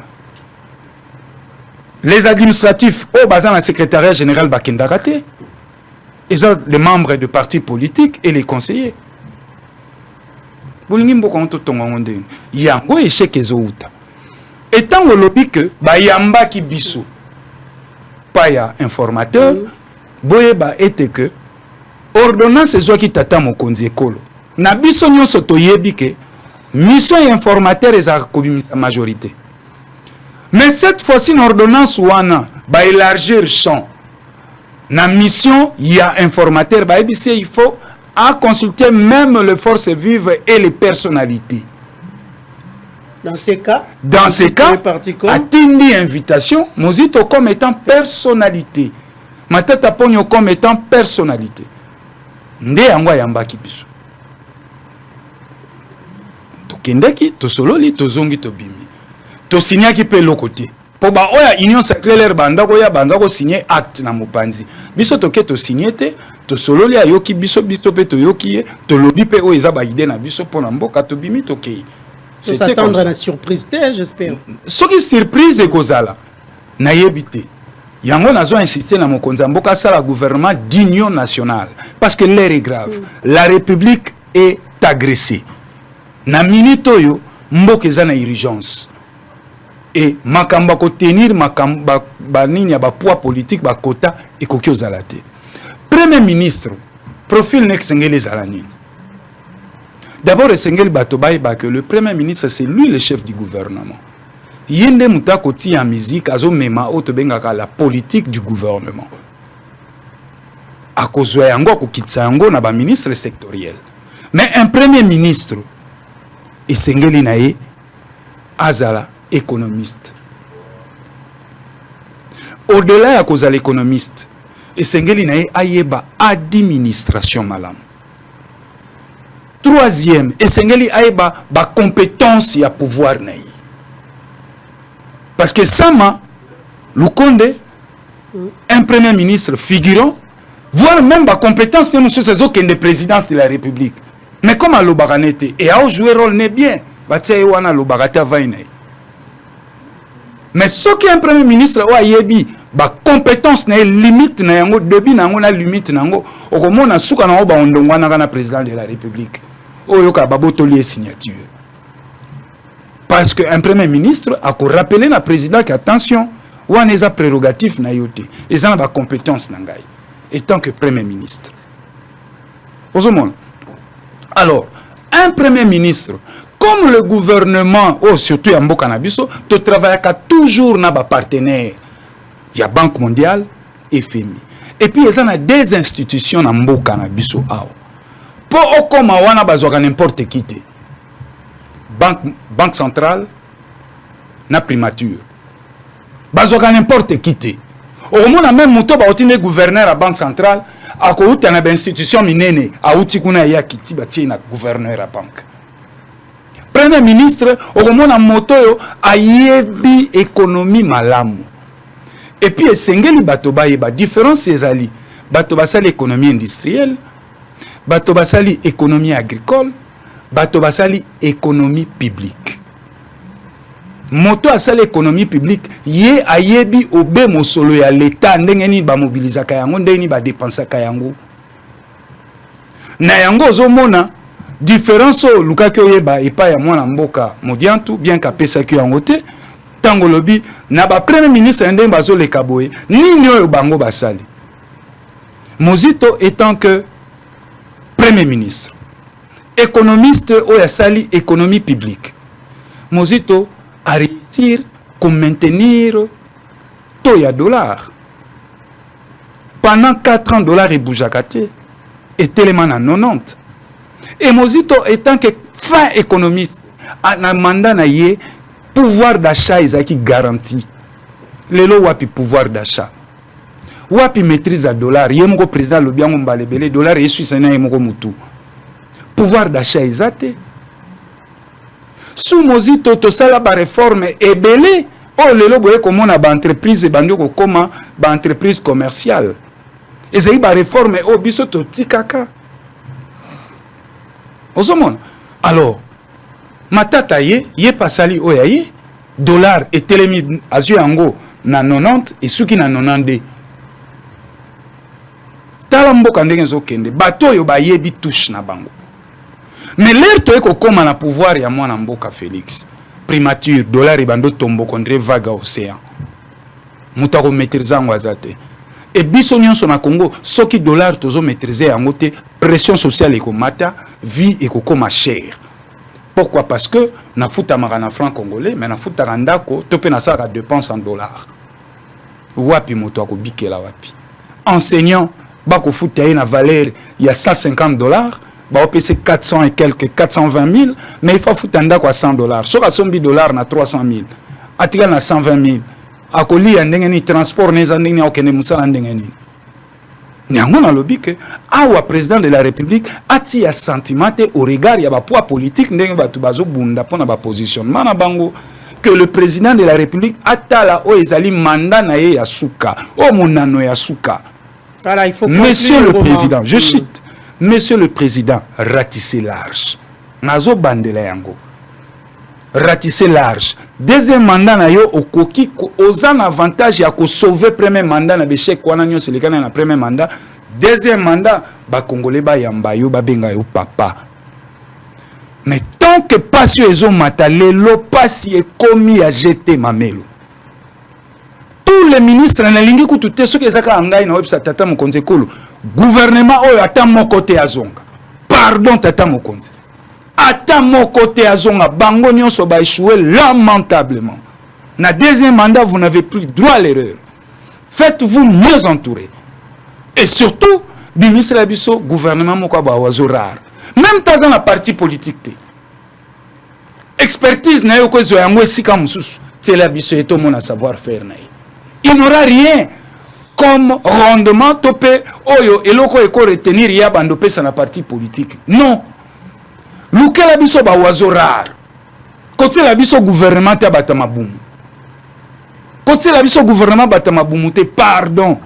Les administratifs, au bazar la secrétariat général Bakendagate, ils ont les membres de partis politiques et les conseillers. Yango échec ezouta. Étant le lobby que bayamba ki biso. Pas ya informateur, boyeba ete que ordonnance ezwa ki tata mokonzi ekolo. Na biso nyonso toyebi ke mission informateur eza kobimisa majorité. Mais cette fois-ci l'ordonnance wana ba élargir champ. Na mission ya informateur ba ebise il faut à consulter même les forces vives et les personnalités. Dans ces cas, atteindre invitation, Mozito comme étant personnalité. Matata Pogno comme étant personnalité. Nde yango yambaki biso. Tokendeki, to sololi, to zongi, to bimi. To signaki pe lokote. Po ba oya union sacrée l'air banda ko ya banda ko signer acte na mopanzi. Biso toke to signete, to sololi ayoki biso pe to yoki, to lobi pe o eza ba ide na biso pona mboka to bimi tokei. C'est s'attendre à la surprise, j'espère. Ce qui est surprise est Kozala. Naïebité. Yango nazo insisté na mokonza mboka sala gouvernement d'union nationale. Parce que l'air est grave. La République est agressée. Na minute yo, mboka eza na urgence. Et makamba ko tenir makamba banini ya ba poids politique ba quota et koki ozalate. Premier ministre, profil nexengele zalani. D'abord, Sengel Batobaï, que le Premier ministre, c'est lui le chef du gouvernement. Yende Mutakoti en musique, azo mema otobengaka la politique du gouvernement. akozwa yango akokitisa yango na ba ministre sectoriel. Mais un premier ministre esengeli na ye azala économiste. Au-delà ya kozala économiste, esengeli na ye ayeba administration malamu. Troisième, esengeli ayeba ba compétence ya pouvoir na ye. Parce que Sama Lukonde, un premier ministre figurant, voire même la compétence de M. Sezo qui est de présidence de la République. Mais comme à l'Obaranete, et à jouer rôle n'est bien, mais ce qui est un premier ministre, la compétence n'est limite, débit n'a limite, au moment où on a président de la République. Au signature. Parce qu'un premier ministre a rappelé le président que attention, où on a prérogatif na yote, ils ont la compétence nangai, étant que premier ministre. Alors, un premier ministre, comme le gouvernement, surtout à Mbokanabiso, tu travailles toujours na ba partenaire. Il y a Banque mondiale et FMI. Et puis il y a des institutions à Mbokanabiso. Pour comme wana bazwaka n'importe qui. Banque centrale, na primature. Bazwaka n'importe qui. Au moins, même Mouto Baotine gouverneur à Banque centrale, à côté de l'institution minene, à Outikuna ya Kiti Batina gouverneur à banque. Premier ministre, au moins, Moto a yebi économie malamu. Et puis, Sengeli Batoba yeba différence ezali. Batoba sali économie industrielle, Batoba sali économie agricole, Batoba sali économie publique. Moto asali économie publique, ye ayebi obe mosolo ya l'État ndengeni ba mobiliza kayango ndengeni ba dépensa kayango. Na yango zomona différence o lukaki oyeba epa ya mwana mboka modiantu bien kapesa ki yango te tango lobi na ba premier ministre ndenge bazo le kaboye nini oyo bango basali. Mozito étant que premier ministre, économiste oyo asali économie publique. Mozito à réussir à maintenir taux de dollars. Pendant 4 ans, dollar est bougakate et tellement à 90. Et Mozito étant que fin économiste, un mandat na yé pouvoir d'achat est garanti. Les lois wapi pouvoir d'achat. Wapi maîtrise à dollar. Yemgo président le bien mbalebele dollar et suisse na yemgo mutu. Pouvoir d'achat est sous Mozito to sala ba réforme et belé oh le lobo e comme on a ba entreprise bandoko koma ba entreprise commerciale et c'est ba réforme oh biso to tikaka osomon alors matata ye pasali oyaye dollar et telemi azu yango na 90 et suki na 92 tala mboka ndenge zo kende bato yo ba yebi touche na bango. Mais l'air to eko koma na pouvoir ya mwana mboka Félix. Primature, dollar et bando tombo contre vague océan. Mutako maîtriser ngo azate. Et biso nyonso na Congo, soki dollar tozo maîtriser yango te, pression sociale eko mata, vie eko koma cher. Pourquoi? Parce que na futa marana franc congolais, mais na futa randako, to pe na sara dépense en dollars. Wapi moto ako bikela wapi. Enseignant, bako futa na valeur, il y a $150. Bah, on paye 400 et quelques, 420 000, mais il faut foutre un d'accord à $100. Sur à $100 na 300 000. Atiga na 120 000. A coli a n'engeni transport n'est n'engeni aucun moussala n'engeni. N'yangon a lobby que awa président de la République ati a sentiment au regard ya ba poids politique n'engeni ba tubazo bunda pona ba positionnement na bango que le président de la République atala o ezali mandat na ye ya suka o monano ya suka. Monsieur le président, je cite. Monsieur le Président, ratissez large. Nazo bandela yango. Ratissez large. Deuxième mandat na yo okoki ozan avantage ya ko sauver premier mandat na bechek wana nyo selekana na premier mandat. Deuxième mandat ba congolais ba yamba yo ba benga yo papa. Mais tant que passion ezo matale lo pasi e komi a jeter mamelo. Tous les ministres na lingi kutute soki ezaka ngai na website tata mokonze kolo. Gouvernement oyo ata mon côté azonga. Pardon tata mokonzi. Ata mon côté azonga bango nyonso ba échoué lamentablement. Na deuxième mandat vous n'avez plus droit à l'erreur. Faites-vous mieux entourer. Et surtout ministre la biso gouvernement moko ba oiseau rare même dans la parti politique expertise na yo ko zo yango esika mususu c'est la biso et tout mon savoir faire na il n'aura rien comme rendement topé oyo eloko eko retenir ya bando pesa na parti politique non luka la biso ba oiseau rare côté la biso gouvernement ta batama boum côté la biso gouvernement batama boum te pardon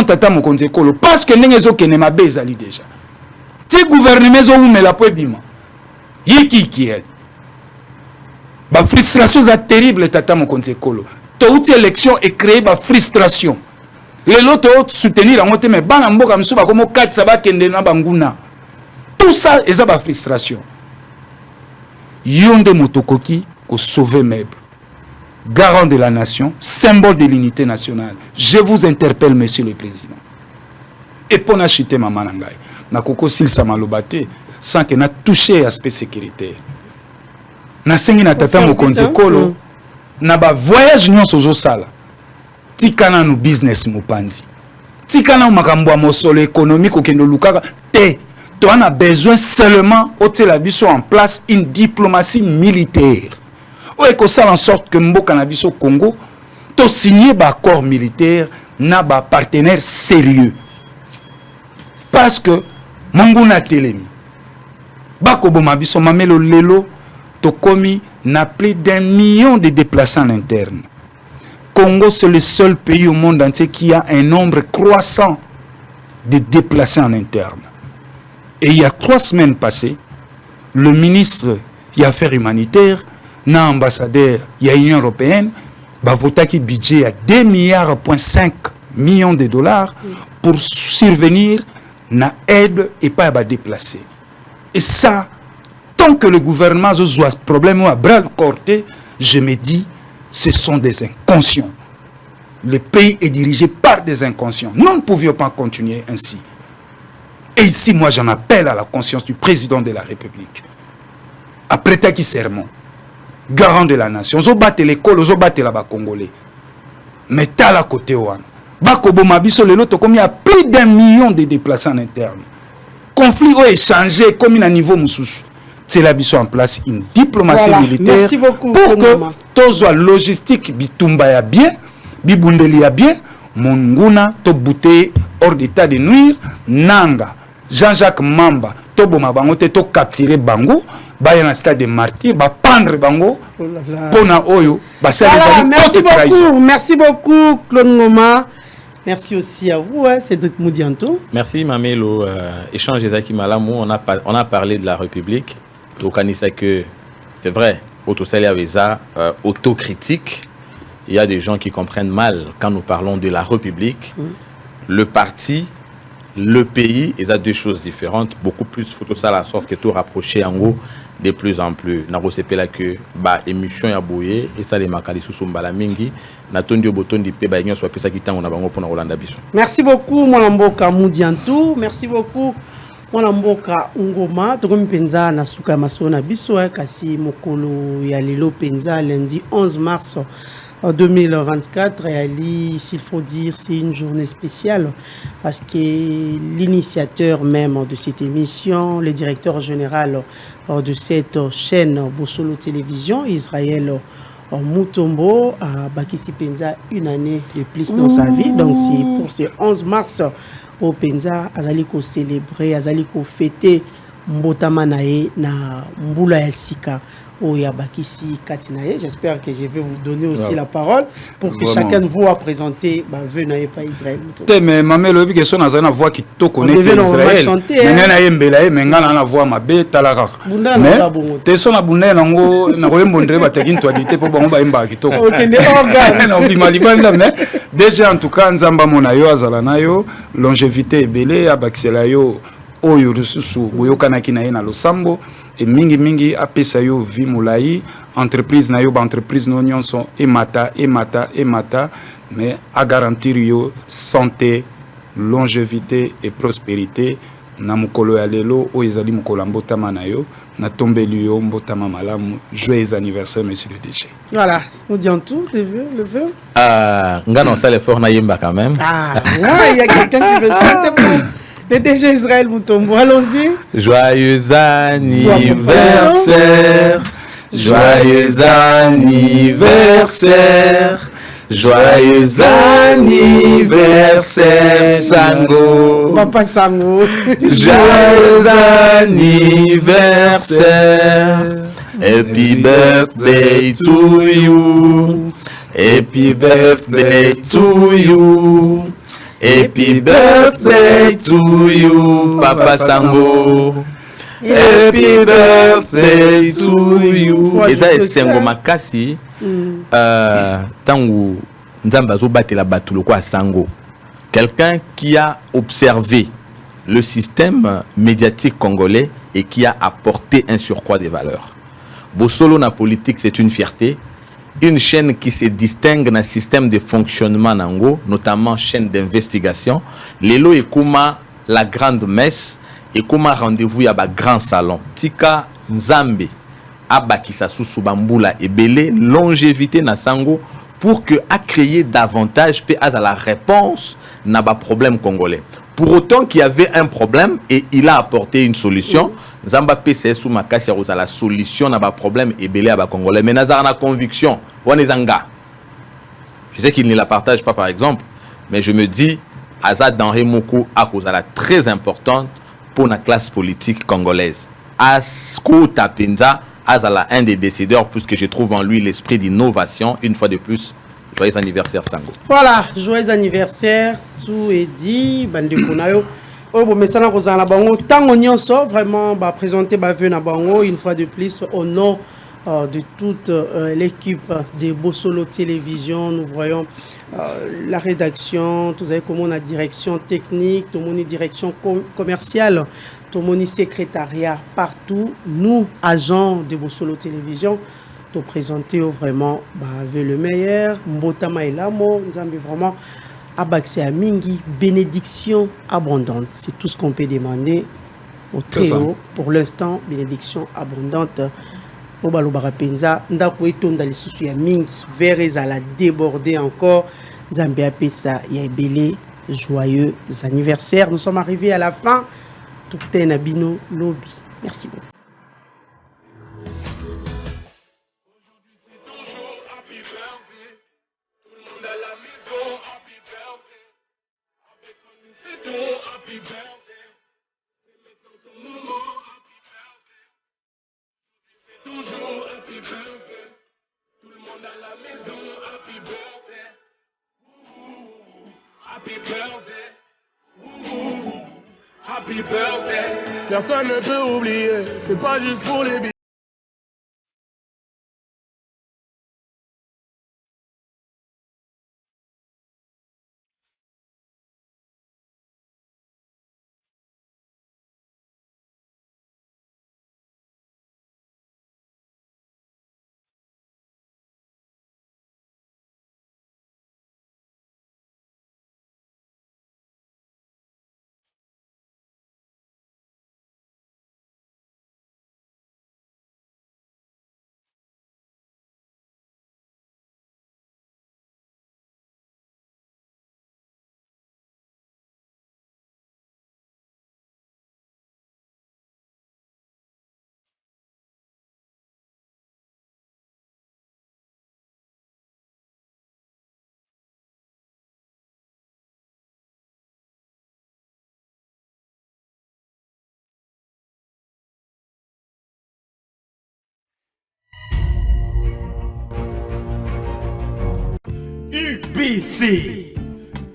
tata mokonzi ekolo parce que ndenge ezokende mabe ezali déjà ti gouvernement ezowumela po ebima yiki elle ba frustration za terrible tata mokonzi ekolo touti élection et créer ba frustration lelo to soutenir yango te mais bana mboka misu bakomo katisa bakende na banguna tout ça eza ba frustration yonde motokoki ko sauver meuble garant de la nation, symbole de l'unité nationale. Je vous interpelle, monsieur le président. Et pour n'acheter ma manangai, na koko sil samalobate, sans que na touché aspect sécuritaire. Na sengi na tata mokonze kolo, na ba voyage nyon sozo sala. Tikana no business mopanzi. Tikana makambo mosolo économique au kendo lukaka te. Tu as besoin seulement de la biso en place une diplomatie militaire. Et que ça en sorte que Mboka na biso Congo to signer ba accord militaire na ba partenaire sérieux parce que monguna telemi bako boma biso mamelo lelo to komi na plus d'1 million de déplacés en interne. Congo c'est le seul pays au monde entier qui a un nombre croissant de déplacés en interne. Et il y a 3 semaines passées, le ministre des Affaires humanitaires na ambassadeur il y a Union européenne ba vota qui budget à 2,5 millions de dollars pour survenir na aide et pas ba déplacer. Et ça tant que le gouvernement a ce problème à bras le corté, je me dis ce sont des inconscients. Le pays est dirigé par des inconscients. Nous ne pouvions pas continuer ainsi. Et ici moi j'en appelle à la conscience du président de la République. Après taki serment garant de la nation, zo battre l'école, zo battre la Congolais. Mais t'as la côté ouana. Bakobo mabiso lelo to comme il y a plus d'1 million de déplacés en interne. Conflit ont échangé comme il a niveau mususu. C'est la biso en place une diplomatie militaire beaucoup, pour que tozo logistique bitumba ya bien, bibundeli ya bien, monguna to bouté hors d'état de nuire, nanga Jean-Jacques Mamba to boma bango te to capturer bango. Baya na stade de martyr, ba pendre bango pona oyo ba ça merci beaucoup Claude Ngoma. Merci aussi à vous Cédric Moudianto. Merci Mamelo, échange ezaki malamu, on a parlé de la République. To kanisa que c'est vrai, autosali aveza autocritique. Il y a des gens qui comprennent mal quand nous parlons de la République. Le parti, le pays, il y a 2 choses différentes, beaucoup plus photo ça la sorte que tout rapproché en gros de plus en plus. Na là que ba émission ya boye et ça les makali sous mbala mingi na tondi botondi pe ba nyo so pesa kitango na bango pona Rolanda biso. Merci beaucoup Mwana Mboka Moudiantou, merci beaucoup Mwana Mboka Ngoma. Tokomi penza na suka masona biso kasi mokolo ya lelo penza lundi 11 mars 2024 et Ali, s'il faut dire, c'est une journée spéciale parce que l'initiateur même de cette émission, le directeur général de cette chaîne Bosolo Télévision, Israël Mutombo, a Bakissi Penza une année de plus dans sa vie. Donc c'est pour ce 11 mars au Penza, Azaliko célébrer, Azaliko fêter Mbotamanae na Mbula Elsika. J'espère que je vais vous donner aussi la parole pour que chacun de vous a présenté venez pas Israël. Mais maman le que son azana voix qui to connaît Israël. Mais na yembela mais ngana na voix mabe talaka. Mais te son abunda nango na koyembondre bataki ntwadité pour bango ba imba ki to. OK, ne organe. Non bimalibanda mais déjà en tout cas nzamba mona yo azala na yo longévité ebele abaksela yo oyo rususu boyokanaki na ye na losambo. Et mingi apesa yo vi mulai entreprise na yo ba entreprise no nyonso emata mais à garantir yo santé, longévité et prospérité na mokolo ya lelo oyo ezali mokolo mbotama na yo na tombeli yo mbotama malamu. Joyeux anniversaire monsieur le DG. Voilà, nous disons tout, le vœu. Ngano ça l'effort na yemba quand même. Il y a quelqu'un qui veut chanter pour le DG Israël Mutombo. Allons-y. Joyeux anniversaire. Joyeux anniversaire. Joyeux anniversaire, Sango. Papa Sango. Joyeux anniversaire. Happy birthday to you. Happy birthday to you. Happy birthday to you, Papa Sango. Happy birthday to you. Et ça, c'est un makasi. Tangu Nzamba zo batela batulo kwa Sango. Quelqu'un qui a observé le système médiatique congolais et qui a apporté un surcroît des valeurs. Bosolo na politique, c'est une fierté. Une chaîne qui se distingue dans le système de fonctionnement nango, notamment chaîne d'investigation. Lelo et Kuma la grande messe et Kuma rendez-vous ya ba grand salon. Tika Nzambe abakisa susu bambula ebele longévité na Sango pour que a créé davantage pe à la réponse na ba problème congolais. Pour autant qu'il y avait un problème et il a apporté une solution. Nzamba PCS sous makasi ya la solution na ba problème ebele à ba congolais. Mais nazar na conviction, wanezanga. Je sais qu'il ne la partage pas par exemple, mais je me dis Azad Denré Moko a cause la très importante pour la classe politique congolaise. Asko Tapenza Azala, un des décideurs, puisque je trouve en lui l'esprit d'innovation. Une fois de plus, joyeux anniversaire Sango. Voilà, joyeux anniversaire, tout est dit. Bande Konayo. Oh, bon, mais ça n'a pas bango. Tant on y en sort, vraiment, bah, présenter Baveux na bango, une fois de plus, au nom de toute l'équipe de Bosolo Télévision. Nous voyons la rédaction, tout savez comment on a direction technique, tout le monde direction commerciale. Tout le monde secrétariat partout, nous, agents de Bosolo Télévision, nous présentons vraiment le meilleur, Mbotama Elamo, nous avons vraiment abaxé à Mingi, bénédiction abondante. C'est tout ce qu'on peut demander au très haut. Pour l'instant, bénédiction abondante. Obalo Barapenza, Ndako Etonda les sous ya Mingi, vers à la déborder encore. Zambia Pesa, Yaibele, joyeux anniversaire. Nous sommes arrivés à la fin. Tout est Nabino Lobby. Merci beaucoup. Happy birthday. Personne ne peut oublier, c'est pas juste pour les billets.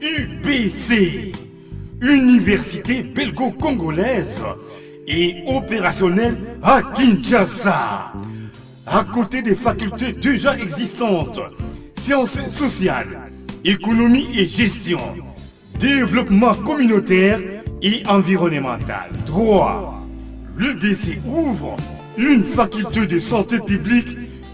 UBC, Université belgo-congolaise et opérationnelle à Kinshasa. À côté des facultés déjà existantes, sciences sociales, économie et gestion, développement communautaire et environnemental, droit, l'UBC ouvre une faculté de santé publique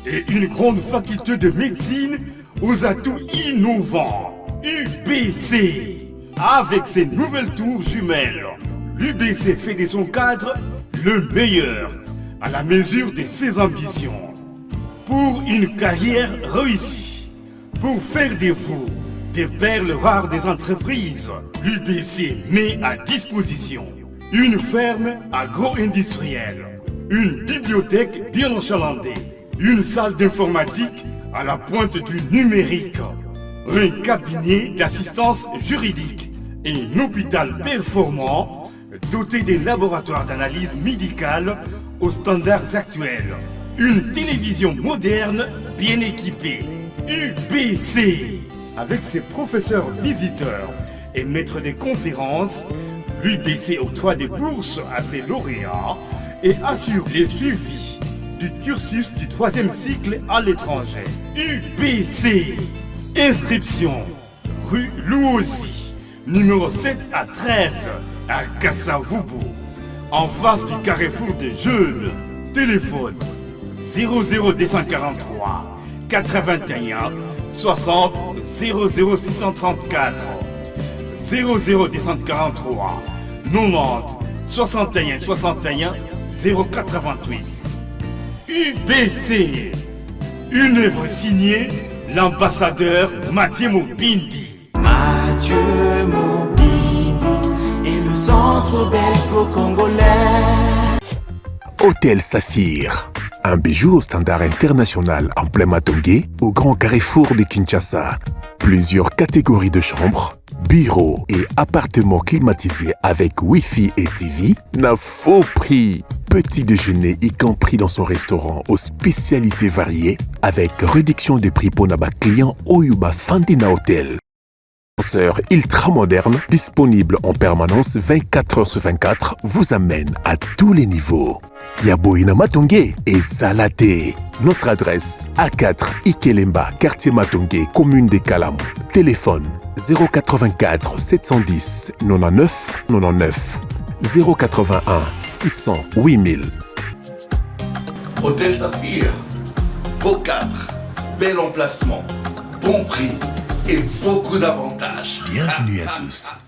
et une grande faculté de médecine aux atouts innovants. UBC, avec ses nouvelles tours jumelles, l'UBC fait de son cadre le meilleur à la mesure de ses ambitions. Pour une carrière réussie, pour faire de vous des perles rares des entreprises, l'UBC met à disposition une ferme agro-industrielle, une bibliothèque bien enchalandée, une salle d'informatique à la pointe du numérique, un cabinet d'assistance juridique et un hôpital performant doté des laboratoires d'analyse médicale aux standards actuels. Une télévision moderne bien équipée. UBC. Avec ses professeurs visiteurs et maîtres des conférences, l'UBC octroie des bourses à ses lauréats et assure les suivis du cursus du 3e cycle à l'étranger. UBC. Inscription rue Louosi, numéro 7 à 13 à Kassavubu, en face du carrefour des jeunes. Téléphone 00243 81 60 00634 00243 90 61 61 088. UBC, une œuvre signée l'ambassadeur Mathieu Mobindi. Mathieu Mobindi et le centre belgo-congolais. Hôtel Saphir, un bijou au standard international en plein Matongé, au grand carrefour de Kinshasa. Plusieurs catégories de chambres, bureaux et appartements climatisés avec Wi-Fi et TV n'a faux prix. Petit déjeuner y compris dans son restaurant aux spécialités variées avec réduction des prix pour naba clients Oyuba Fandina Hotel. Ascenseur ultra moderne, disponible en permanence 24 heures sur 24, vous amène à tous les niveaux. Yaboina Matongé et Zalaté. Notre adresse A4 Ikelemba, quartier Matongé, commune des Kalam. Téléphone 084 710 99 99 081 600 8000. Hôtel Saphir, beau cadre, bel emplacement, bon prix et beaucoup d'avantages. Bienvenue à tous.